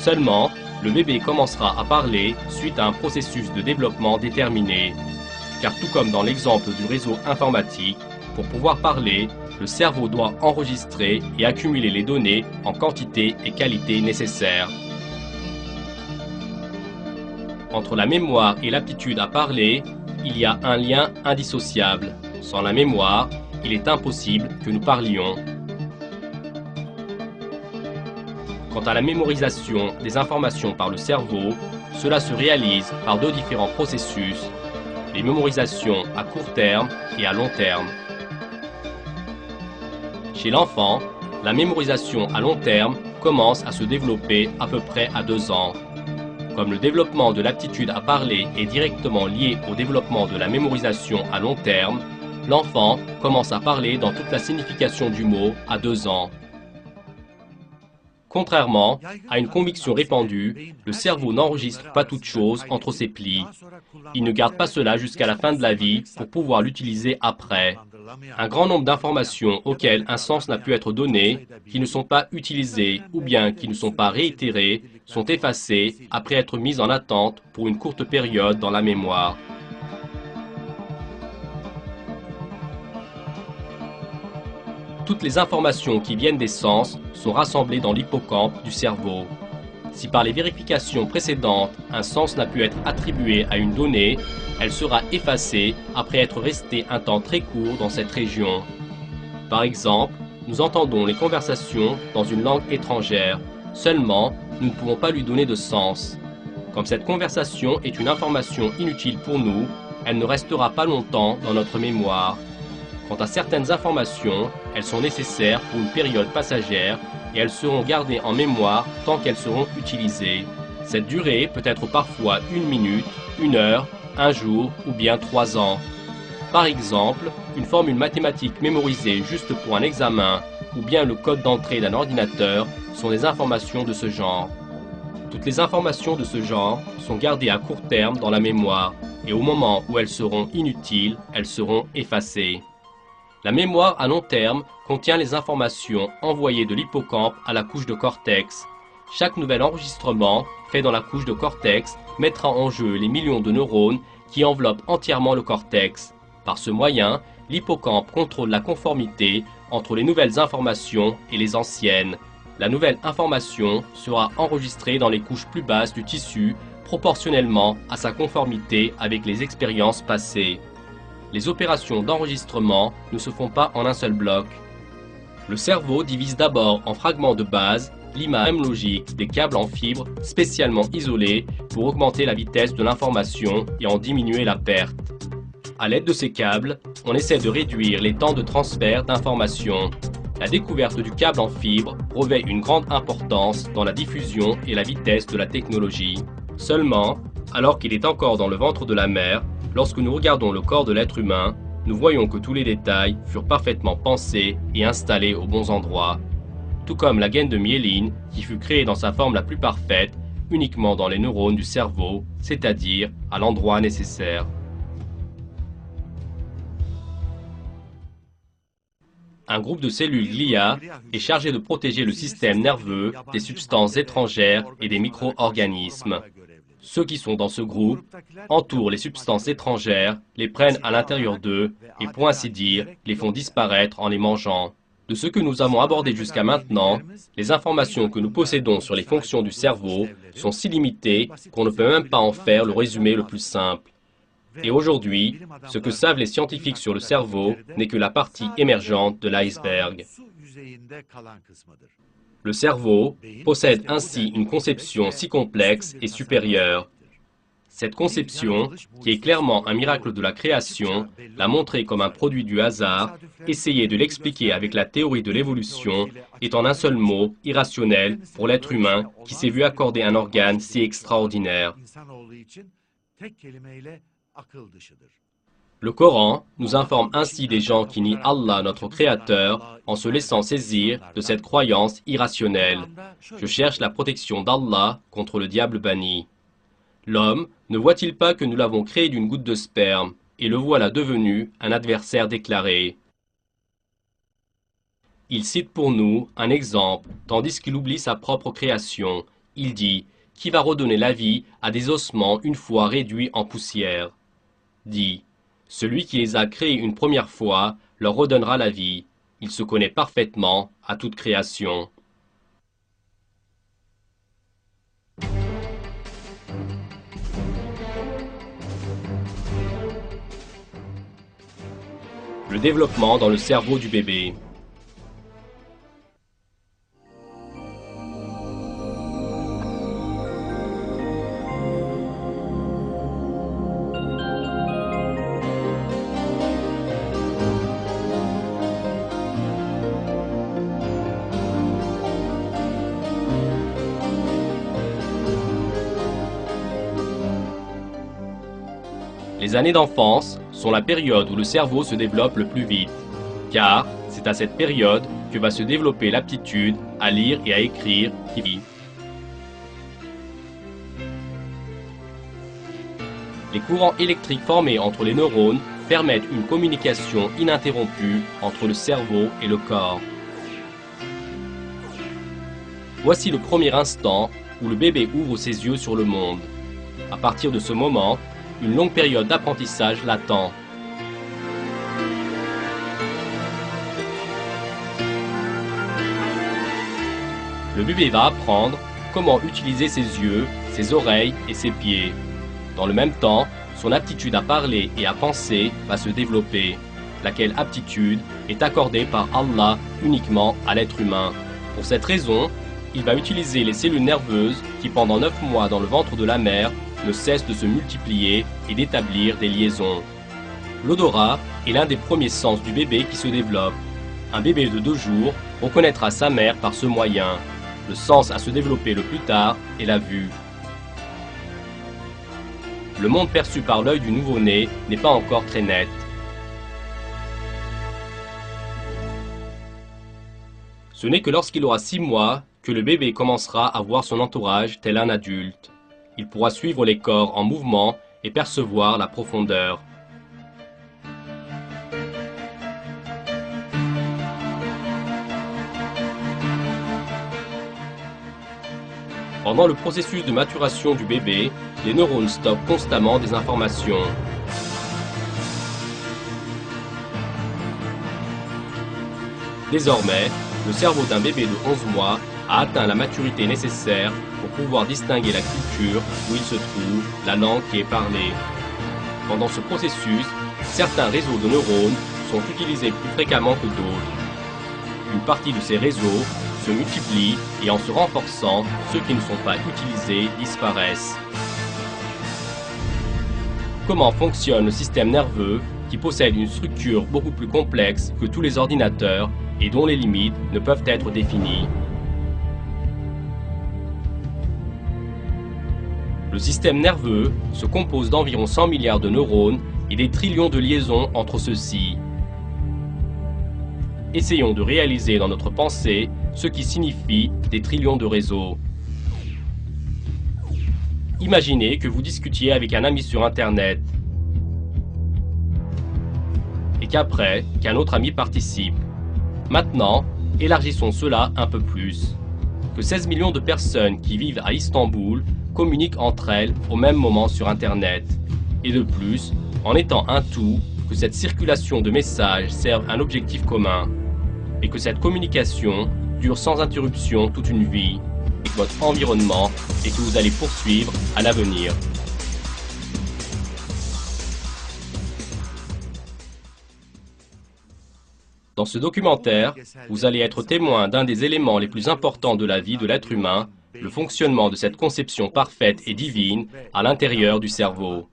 Seulement, le bébé commencera à parler suite à un processus de développement déterminé. Car tout comme dans l'exemple du réseau informatique, pour pouvoir parler, le cerveau doit enregistrer et accumuler les données en quantité et qualité nécessaires. Entre la mémoire et l'aptitude à parler, il y a un lien indissociable. Sans la mémoire, il est impossible que nous parlions. Quant à la mémorisation des informations par le cerveau, cela se réalise par deux différents processus, les mémorisations à court terme et à long terme. Chez l'enfant, la mémorisation à long terme commence à se développer à peu près à 2 ans. Comme le développement de l'aptitude à parler est directement lié au développement de la mémorisation à long terme, l'enfant commence à parler dans toute la signification du mot à 2 ans. Contrairement à une conviction répandue, le cerveau n'enregistre pas toute chose entre ses plis. Il ne garde pas cela jusqu'à la fin de la vie pour pouvoir l'utiliser après. Un grand nombre d'informations auxquelles un sens n'a pu être donné, qui ne sont pas utilisées ou bien qui ne sont pas réitérées, sont effacées après être mises en attente pour une courte période dans la mémoire. Toutes les informations qui viennent des sens sont rassemblées dans l'hippocampe du cerveau. Si par les vérifications précédentes, un sens n'a pu être attribué à une donnée, elle sera effacée après être restée un temps très court dans cette région. Par exemple, nous entendons les conversations dans une langue étrangère. Seulement, nous ne pouvons pas lui donner de sens. Comme cette conversation est une information inutile pour nous, elle ne restera pas longtemps dans notre mémoire. Quant à certaines informations, elles sont nécessaires pour une période passagère et elles seront gardées en mémoire tant qu'elles seront utilisées. Cette durée peut être parfois 1 minute, 1 heure, 1 jour ou bien 3 ans. Par exemple, une formule mathématique mémorisée juste pour un examen ou bien le code d'entrée d'un ordinateur sont des informations de ce genre. Toutes les informations de ce genre sont gardées à court terme dans la mémoire et au moment où elles seront inutiles, elles seront effacées. La mémoire à long terme contient les informations envoyées de l'hippocampe à la couche de cortex. Chaque nouvel enregistrement fait dans la couche de cortex mettra en jeu les millions de neurones qui enveloppent entièrement le cortex. Par ce moyen, l'hippocampe contrôle la conformité entre les nouvelles informations et les anciennes. La nouvelle information sera enregistrée dans les couches plus basses du tissu proportionnellement à sa conformité avec les expériences passées. Les opérations d'enregistrement ne se font pas en un seul bloc. Le cerveau divise d'abord en fragments de base l'image logique des câbles en fibre spécialement isolés pour augmenter la vitesse de l'information et en diminuer la perte. À l'aide de ces câbles, on essaie de réduire les temps de transfert d'informations. La découverte du câble en fibre revêt une grande importance dans la diffusion et la vitesse de la technologie. Seulement, alors qu'il est encore dans le ventre de la mère, lorsque nous regardons le corps de l'être humain, nous voyons que tous les détails furent parfaitement pensés et installés aux bons endroits. Tout comme la gaine de myéline qui fut créée dans sa forme la plus parfaite, uniquement dans les neurones du cerveau, c'est-à-dire à l'endroit nécessaire. Un groupe de cellules glia est chargé de protéger le système nerveux des substances étrangères et des micro-organismes. Ceux qui sont dans ce groupe entourent les substances étrangères, les prennent à l'intérieur d'eux et, pour ainsi dire, les font disparaître en les mangeant. De ce que nous avons abordé jusqu'à maintenant, les informations que nous possédons sur les fonctions du cerveau sont si limitées qu'on ne peut même pas en faire le résumé le plus simple. Et aujourd'hui, ce que savent les scientifiques sur le cerveau n'est que la partie émergente de l'iceberg. Le cerveau possède ainsi une conception si complexe et supérieure. Cette conception, qui est clairement un miracle de la création, la montrer comme un produit du hasard, essayer de l'expliquer avec la théorie de l'évolution, est en un seul mot irrationnel pour l'être humain qui s'est vu accorder un organe si extraordinaire. Le Coran nous informe ainsi des gens qui nient Allah, notre Créateur, en se laissant saisir de cette croyance irrationnelle. Je cherche la protection d'Allah contre le diable banni. L'homme ne voit-il pas que nous l'avons créé d'une goutte de sperme, et le voilà devenu un adversaire déclaré? Il cite pour nous un exemple, tandis qu'il oublie sa propre création. il dit, qui va redonner la vie à des ossements une fois réduits en poussière. Dit, celui qui les a créés une première fois leur redonnera la vie. Il se connaît parfaitement à toute création. Le développement dans le cerveau du bébé. Les années d'enfance sont la période où le cerveau se développe le plus vite, car c'est à cette période que va se développer l'aptitude à lire et à écrire qui vit. Les courants électriques formés entre les neurones permettent une communication ininterrompue entre le cerveau et le corps. Voici le premier instant où le bébé ouvre ses yeux sur le monde. À partir de ce moment, une longue période d'apprentissage l'attend. Le bébé va apprendre comment utiliser ses yeux, ses oreilles et ses pieds. Dans le même temps, son aptitude à parler et à penser va se développer, laquelle aptitude est accordée par Allah uniquement à l'être humain. Pour cette raison, il va utiliser les cellules nerveuses qui, pendant 9 mois dans le ventre de la mère, ne cessent de se multiplier et d'établir des liaisons. L'odorat est l'un des premiers sens du bébé qui se développe. Un bébé de 2 jours reconnaîtra sa mère par ce moyen. Le sens à se développer le plus tard est la vue. Le monde perçu par l'œil du nouveau-né n'est pas encore très net. Ce n'est que lorsqu'il aura 6 mois que le bébé commencera à voir son entourage tel un adulte. Il pourra suivre les corps en mouvement et percevoir la profondeur. Pendant le processus de maturation du bébé, les neurones stockent constamment des informations. Désormais, le cerveau d'un bébé de 11 mois a atteint la maturité nécessaire pour pouvoir distinguer la culture où il se trouve, la langue qui est parlée. Pendant ce processus, certains réseaux de neurones sont utilisés plus fréquemment que d'autres. Une partie de ces réseaux se multiplient et en se renforçant, ceux qui ne sont pas utilisés disparaissent. Comment fonctionne le système nerveux qui possède une structure beaucoup plus complexe que tous les ordinateurs et dont les limites ne peuvent être définies? Le système nerveux se compose d'environ 100 milliards de neurones et des trillions de liaisons entre ceux-ci. Essayons de réaliser dans notre pensée ce qui signifie des trillions de réseaux. Imaginez que vous discutiez avec un ami sur Internet et qu'un autre ami participe. Maintenant, élargissons cela un peu plus. Que 16 millions de personnes qui vivent à Istanbul communiquent entre elles au même moment sur Internet. Et de plus, en étant un tout, que cette circulation de messages serve un objectif commun. Et que cette communication dure sans interruption toute une vie, et que votre environnement et que vous allez poursuivre à l'avenir. Dans ce documentaire, vous allez être témoin d'un des éléments les plus importants de la vie de l'être humain, le fonctionnement de cette conception parfaite et divine à l'intérieur du cerveau.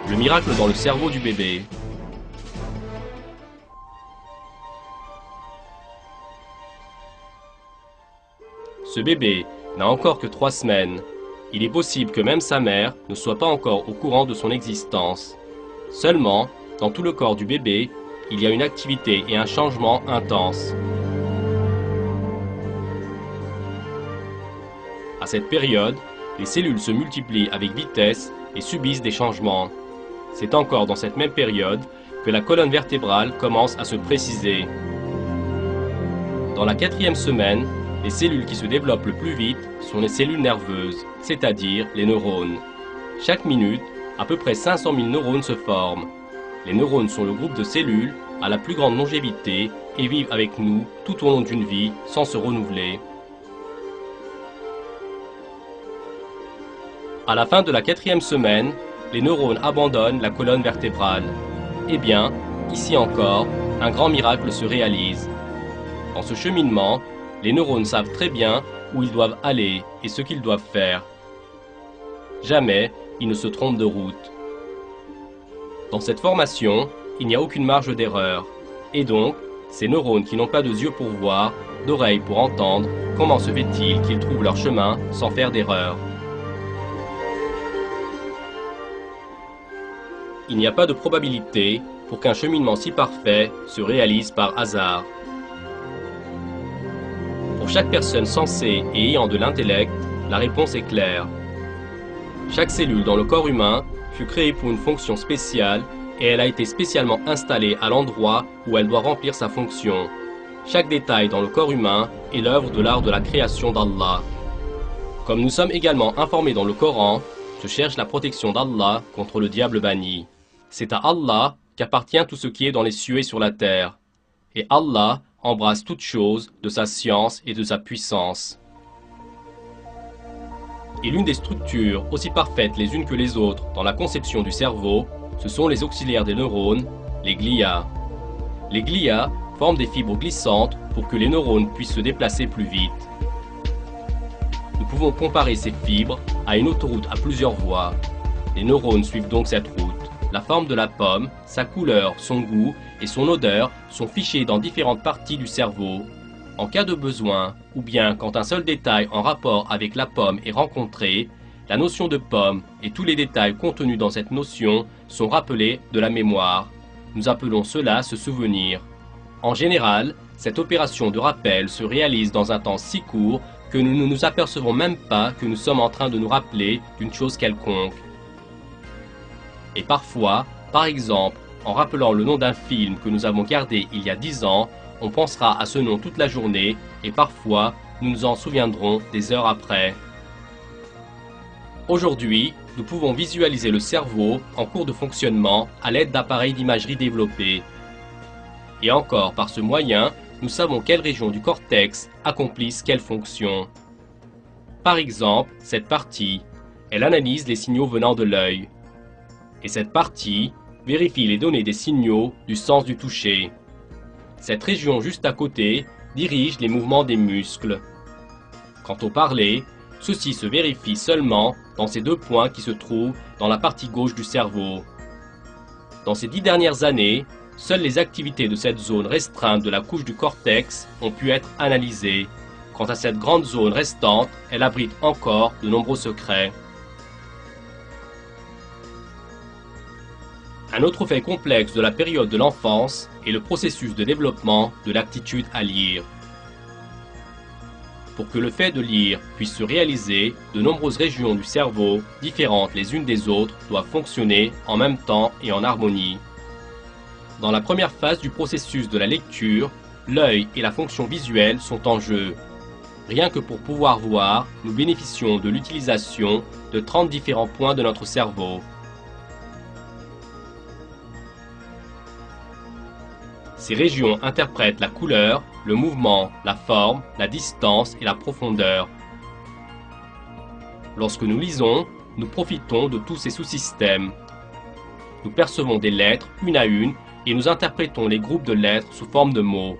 Le miracle dans le cerveau du bébé. Ce bébé n'a encore que 3 semaines. Il est possible que même sa mère ne soit pas encore au courant de son existence. Seulement, dans tout le corps du bébé, il y a une activité et un changement intense. À cette période, les cellules se multiplient avec vitesse et subissent des changements. C'est encore dans cette même période que la colonne vertébrale commence à se préciser. Dans la 4e semaine, les cellules qui se développent le plus vite sont les cellules nerveuses, c'est-à-dire les neurones. Chaque minute, à peu près 500 000 neurones se forment. Les neurones sont le groupe de cellules à la plus grande longévité et vivent avec nous tout au long d'une vie sans se renouveler. À la fin de la 4e semaine, les neurones abandonnent la colonne vertébrale. Eh bien, ici encore, un grand miracle se réalise. Dans ce cheminement, les neurones savent très bien où ils doivent aller et ce qu'ils doivent faire. Jamais ils ne se trompent de route. Dans cette formation, il n'y a aucune marge d'erreur. Et donc, ces neurones qui n'ont pas de yeux pour voir, d'oreilles pour entendre, comment se fait-il qu'ils trouvent leur chemin sans faire d'erreur? Il n'y a pas de probabilité pour qu'un cheminement si parfait se réalise par hasard. Pour chaque personne sensée et ayant de l'intellect, la réponse est claire. Chaque cellule dans le corps humain fut créée pour une fonction spéciale et elle a été spécialement installée à l'endroit où elle doit remplir sa fonction. Chaque détail dans le corps humain est l'œuvre de l'art de la création d'Allah. Comme nous sommes également informés dans le Coran, je cherche la protection d'Allah contre le diable banni. C'est à Allah qu'appartient tout ce qui est dans les cieux et sur la terre. Et Allah embrasse toutes choses de sa science et de sa puissance. Et l'une des structures aussi parfaites les unes que les autres dans la conception du cerveau, ce sont les auxiliaires des neurones, les glias. Les glias forment des fibres glissantes pour que les neurones puissent se déplacer plus vite. Nous pouvons comparer ces fibres à une autoroute à plusieurs voies. Les neurones suivent donc cette route. La forme de la pomme, sa couleur, son goût et son odeur sont fichés dans différentes parties du cerveau. En cas de besoin, ou bien quand un seul détail en rapport avec la pomme est rencontré, la notion de pomme et tous les détails contenus dans cette notion sont rappelés de la mémoire. Nous appelons cela se souvenir. En général, cette opération de rappel se réalise dans un temps si court que nous ne nous apercevons même pas que nous sommes en train de nous rappeler d'une chose quelconque. Et parfois, par exemple, en rappelant le nom d'un film que nous avons regardé il y a 10 ans, on pensera à ce nom toute la journée et parfois, nous nous en souviendrons des heures après. Aujourd'hui, nous pouvons visualiser le cerveau en cours de fonctionnement à l'aide d'appareils d'imagerie développés. Et encore, par ce moyen, nous savons quelles régions du cortex accomplissent quelle fonction. Par exemple, cette partie, elle analyse les signaux venant de l'œil. Et cette partie vérifie les données des signaux du sens du toucher. Cette région juste à côté dirige les mouvements des muscles. Quant au parler, ceci se vérifie seulement dans ces 2 points qui se trouvent dans la partie gauche du cerveau. Dans ces 10 dernières années, seules les activités de cette zone restreinte de la couche du cortex ont pu être analysées. Quant à cette grande zone restante, elle abrite encore de nombreux secrets. Un autre fait complexe de la période de l'enfance est le processus de développement de l'aptitude à lire. Pour que le fait de lire puisse se réaliser, de nombreuses régions du cerveau, différentes les unes des autres, doivent fonctionner en même temps et en harmonie. Dans la première phase du processus de la lecture, l'œil et la fonction visuelle sont en jeu. Rien que pour pouvoir voir, nous bénéficions de l'utilisation de 30 différents points de notre cerveau. Ces régions interprètent la couleur, le mouvement, la forme, la distance et la profondeur. Lorsque nous lisons, nous profitons de tous ces sous-systèmes. Nous percevons des lettres une à une et nous interprétons les groupes de lettres sous forme de mots.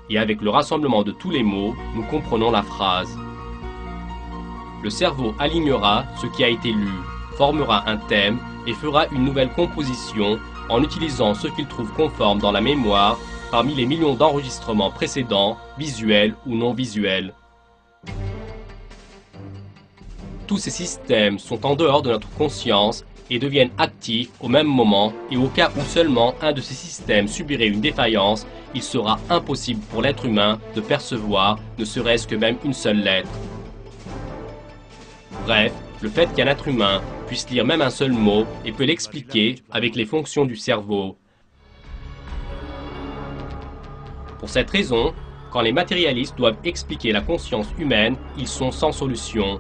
Et avec le rassemblement de tous les mots, nous comprenons la phrase. Le cerveau alignera ce qui a été lu, formera un thème et fera une nouvelle composition en utilisant ce qu'il trouve conforme dans la mémoire parmi les millions d'enregistrements précédents, visuels ou non visuels. Tous ces systèmes sont en dehors de notre conscience et deviennent actifs au même moment, et au cas où seulement un de ces systèmes subirait une défaillance, il sera impossible pour l'être humain de percevoir ne serait-ce que même une seule lettre. Bref, le fait qu'un être humain puisse lire même un seul mot et peut l'expliquer avec les fonctions du cerveau. Pour cette raison, quand les matérialistes doivent expliquer la conscience humaine, ils sont sans solution.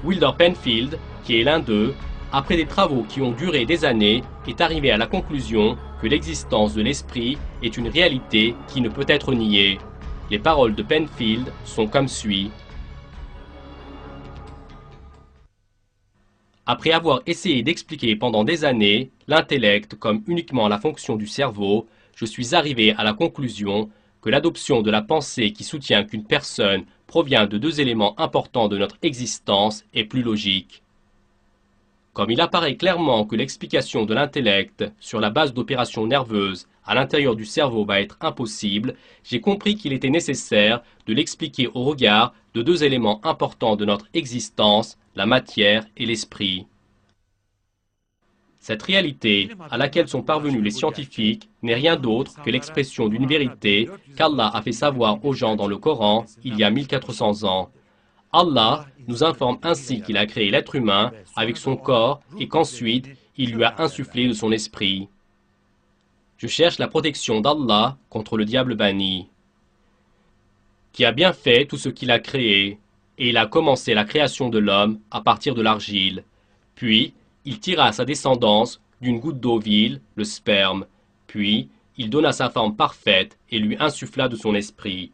Wilder Penfield, qui est l'un d'eux, après des travaux qui ont duré des années, est arrivé à la conclusion que l'existence de l'esprit est une réalité qui ne peut être niée. Les paroles de Penfield sont comme suit. Après avoir essayé d'expliquer pendant des années l'intellect comme uniquement la fonction du cerveau, je suis arrivé à la conclusion que l'adoption de la pensée qui soutient qu'une personne provient de deux éléments importants de notre existence est plus logique. Comme il apparaît clairement que l'explication de l'intellect sur la base d'opérations nerveuses à l'intérieur du cerveau va être impossible, j'ai compris qu'il était nécessaire de l'expliquer au regard de deux éléments importants de notre existence, la matière et l'esprit. Cette réalité, à laquelle sont parvenus les scientifiques, n'est rien d'autre que l'expression d'une vérité qu'Allah a fait savoir aux gens dans le Coran il y a 1400 ans. Allah nous informe ainsi qu'il a créé l'être humain avec son corps et qu'ensuite il lui a insufflé de son esprit. Je cherche la protection d'Allah contre le diable banni, qui a bien fait tout ce qu'il a créé, et il a commencé la création de l'homme à partir de l'argile. Puis, il tira sa descendance d'une goutte d'eau vile, le sperme. Puis, il donna sa forme parfaite et lui insuffla de son esprit.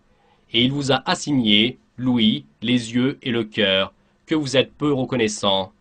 Et il vous a assigné l'ouïe, les yeux et le cœur, que vous êtes peu reconnaissants.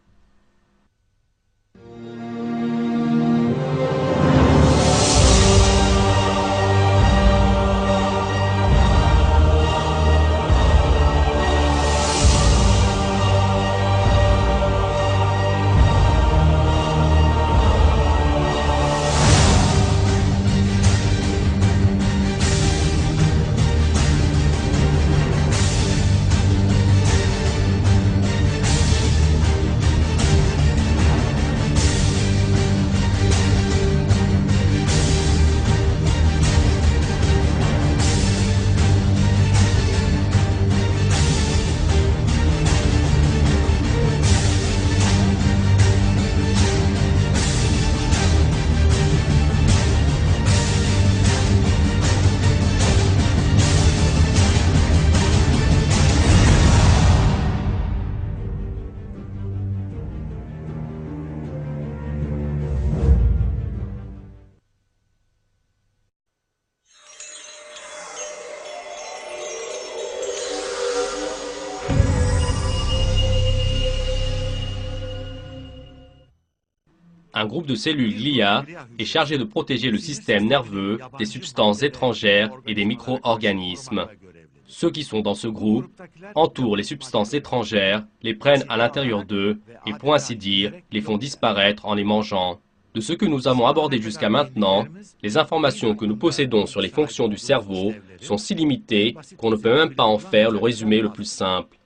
Un groupe de cellules glia est chargé de protéger le système nerveux des substances étrangères et des micro-organismes. Ceux qui sont dans ce groupe entourent les substances étrangères, les prennent à l'intérieur d'eux et, pour ainsi dire, les font disparaître en les mangeant. De ce que nous avons abordé jusqu'à maintenant, les informations que nous possédons sur les fonctions du cerveau sont si limitées qu'on ne peut même pas en faire le résumé le plus simple.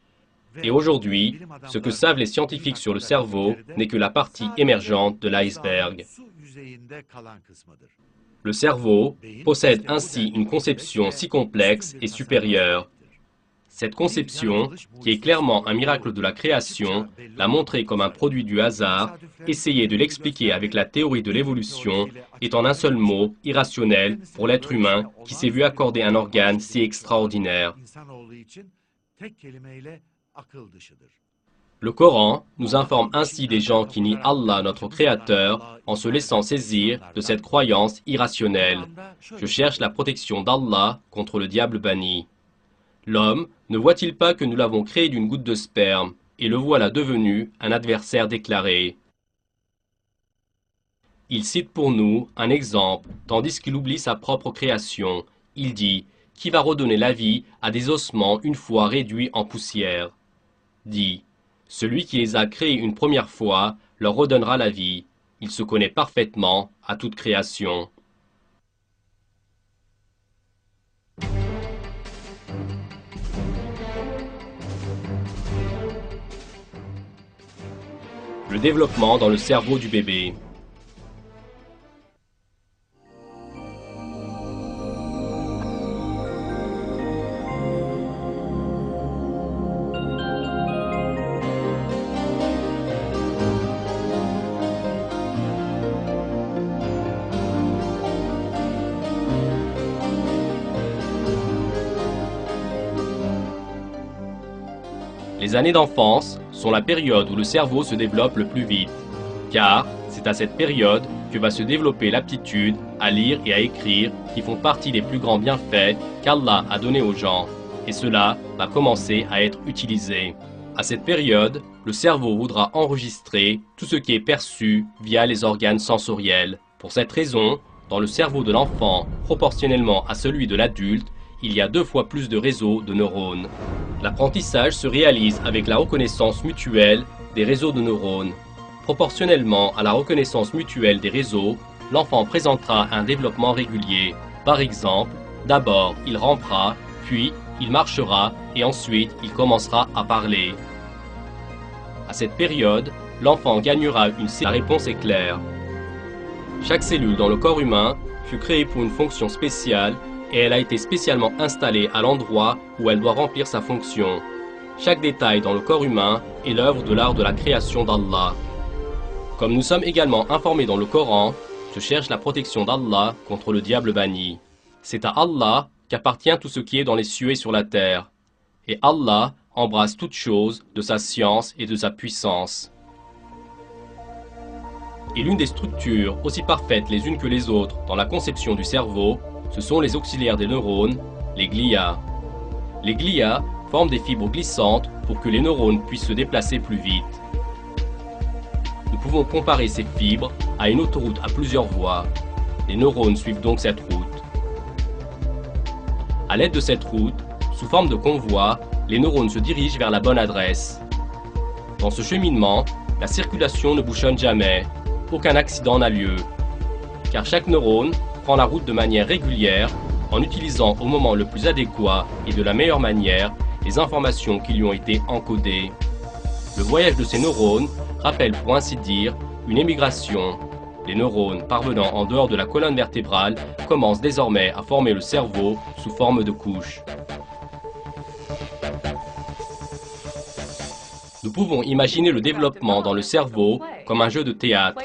Et aujourd'hui, ce que savent les scientifiques sur le cerveau n'est que la partie émergente de l'iceberg. Le cerveau possède ainsi une conception si complexe et supérieure. Cette conception, qui est clairement un miracle de la création, la montrer comme un produit du hasard, essayer de l'expliquer avec la théorie de l'évolution, est en un seul mot irrationnel pour l'être humain qui s'est vu accorder un organe si extraordinaire. Le Coran nous informe ainsi des gens qui nient Allah, notre Créateur, en se laissant saisir de cette croyance irrationnelle. Je cherche la protection d'Allah contre le diable banni. L'homme ne voit-il pas que nous l'avons créé d'une goutte de sperme, et le voilà devenu un adversaire déclaré? Il cite pour nous un exemple, tandis qu'il oublie sa propre création. Il dit, qui va redonner la vie à des ossements une fois réduits en poussière? Dit, celui qui les a créés une première fois leur redonnera la vie. Il se connaît parfaitement à toute création. Le développement dans le cerveau du bébé. Les années d'enfance sont la période où le cerveau se développe le plus vite, car c'est à cette période que va se développer l'aptitude à lire et à écrire qui font partie des plus grands bienfaits qu'Allah a donnés aux gens, et cela va commencer à être utilisé. À cette période, le cerveau voudra enregistrer tout ce qui est perçu via les organes sensoriels. Pour cette raison, dans le cerveau de l'enfant, proportionnellement à celui de l'adulte, il y a 2 fois plus de réseaux de neurones. L'apprentissage se réalise avec la reconnaissance mutuelle des réseaux de neurones. Proportionnellement à la reconnaissance mutuelle des réseaux, l'enfant présentera un développement régulier. Par exemple, d'abord il rampera, puis il marchera et ensuite il commencera à parler. À cette période, l'enfant gagnera une cellule. La réponse est claire. Chaque cellule dans le corps humain fut créée pour une fonction spéciale et elle a été spécialement installée à l'endroit où elle doit remplir sa fonction. Chaque détail dans le corps humain est l'œuvre de l'art de la création d'Allah. Comme nous sommes également informés dans le Coran, je cherche la protection d'Allah contre le diable banni. C'est à Allah qu'appartient tout ce qui est dans les cieux et sur la terre. Et Allah embrasse toutes choses de sa science et de sa puissance. Et l'une des structures aussi parfaites les unes que les autres dans la conception du cerveau, ce sont les auxiliaires des neurones, les glias. Les glias forment des fibres glissantes pour que les neurones puissent se déplacer plus vite. Nous pouvons comparer ces fibres à une autoroute à plusieurs voies. Les neurones suivent donc cette route. À l'aide de cette route, sous forme de convoi, les neurones se dirigent vers la bonne adresse. Dans ce cheminement, la circulation ne bouchonne jamais, aucun accident n'a lieu, car chaque neurone prend la route de manière régulière en utilisant au moment le plus adéquat et de la meilleure manière les informations qui lui ont été encodées. Le voyage de ces neurones rappelle pour ainsi dire une émigration. Les neurones parvenant en dehors de la colonne vertébrale commencent désormais à former le cerveau sous forme de couches. Nous pouvons imaginer le développement dans le cerveau comme un jeu de théâtre.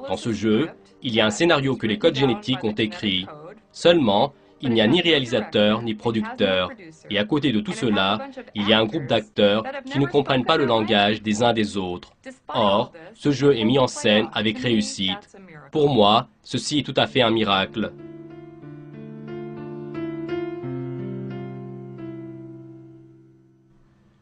Dans ce jeu, il y a un scénario que les codes génétiques ont écrit. Seulement, il n'y a ni réalisateur ni producteur. Et à côté de tout cela, il y a un groupe d'acteurs qui ne comprennent pas le langage des uns des autres. Or, ce jeu est mis en scène avec réussite. Pour moi, ceci est tout à fait un miracle.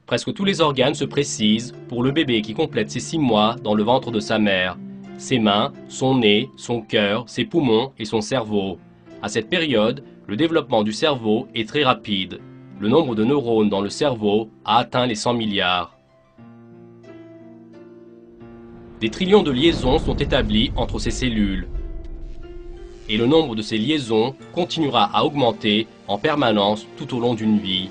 Presque tous les organes se précisent pour le bébé qui complète ses 6 mois dans le ventre de sa mère. Ses mains, son nez, son cœur, ses poumons et son cerveau. À cette période, le développement du cerveau est très rapide. Le nombre de neurones dans le cerveau a atteint les 100 milliards. Des trillions de liaisons sont établies entre ces cellules. Et le nombre de ces liaisons continuera à augmenter en permanence tout au long d'une vie.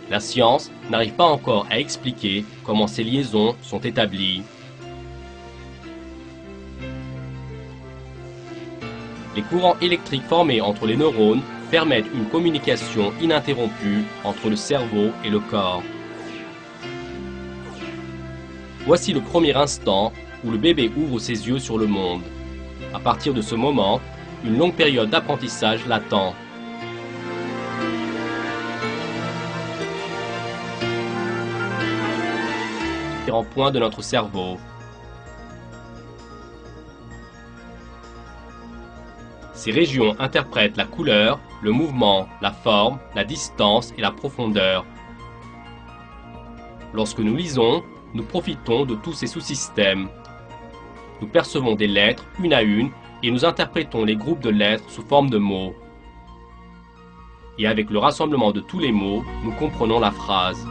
La science n'arrive pas encore à expliquer comment ces liaisons sont établies. Les courants électriques formés entre les neurones permettent une communication ininterrompue entre le cerveau et le corps. Voici le premier instant où le bébé ouvre ses yeux sur le monde. À partir de ce moment, une longue période d'apprentissage l'attend. Différents points de notre cerveau. Ces régions interprètent la couleur, le mouvement, la forme, la distance et la profondeur. Lorsque nous lisons, nous profitons de tous ces sous-systèmes. Nous percevons des lettres une à une et nous interprétons les groupes de lettres sous forme de mots. Et avec le rassemblement de tous les mots, nous comprenons la phrase.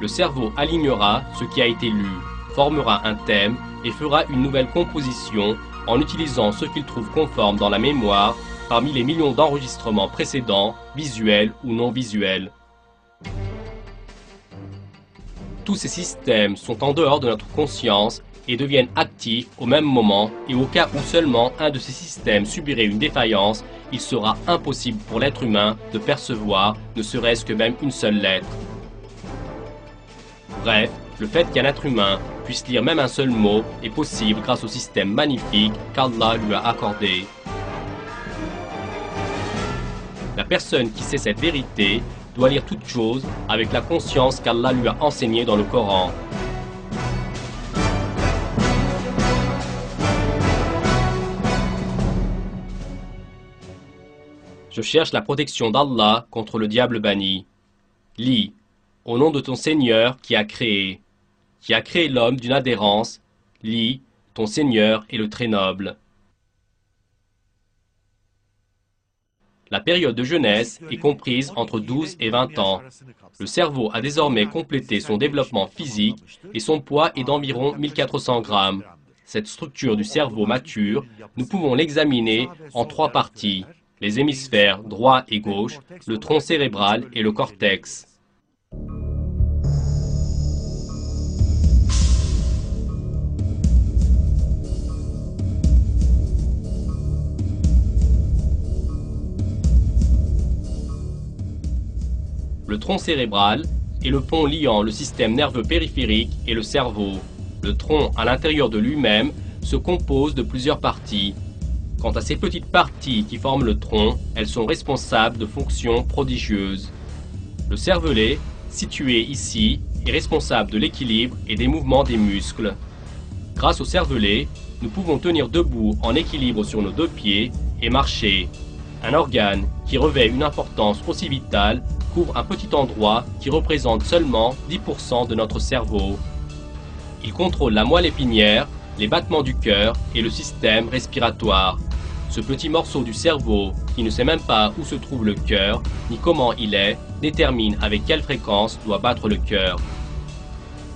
Le cerveau alignera ce qui a été lu, formera un thème et fera une nouvelle composition en utilisant ce qu'il trouve conforme dans la mémoire parmi les millions d'enregistrements précédents, visuels ou non visuels. Tous ces systèmes sont en dehors de notre conscience et deviennent actifs au même moment, et au cas où seulement un de ces systèmes subirait une défaillance, il sera impossible pour l'être humain de percevoir ne serait-ce que même une seule lettre. Bref, le fait qu'un être humain puisse lire même un seul mot est possible grâce au système magnifique qu'Allah lui a accordé. La personne qui sait cette vérité doit lire toutes choses avec la conscience qu'Allah lui a enseignée dans le Coran. Je cherche la protection d'Allah contre le diable banni. Lis, au nom de ton Seigneur qui a créé l'homme d'une adhérence. Lis, ton Seigneur est le très noble. La période de jeunesse est comprise entre 12 et 20 ans. Le cerveau a désormais complété son développement physique et son poids est d'environ 1400 grammes. Cette structure du cerveau mature, nous pouvons l'examiner en 3 parties: les hémisphères droit et gauche, le tronc cérébral et le cortex. Le tronc cérébral est le pont liant le système nerveux périphérique et le cerveau. Le tronc, à l'intérieur de lui-même, se compose de plusieurs parties. Quant à ces petites parties qui forment le tronc, elles sont responsables de fonctions prodigieuses. Le cervelet, situé ici, est responsable de l'équilibre et des mouvements des muscles. Grâce au cervelet, nous pouvons tenir debout en équilibre sur nos 2 pieds et marcher. Un organe qui revêt une importance aussi vitale couvre un petit endroit qui représente seulement 10% de notre cerveau. Il contrôle la moelle épinière, les battements du cœur et le système respiratoire. Ce petit morceau du cerveau, qui ne sait même pas où se trouve le cœur, ni comment il est, détermine avec quelle fréquence doit battre le cœur.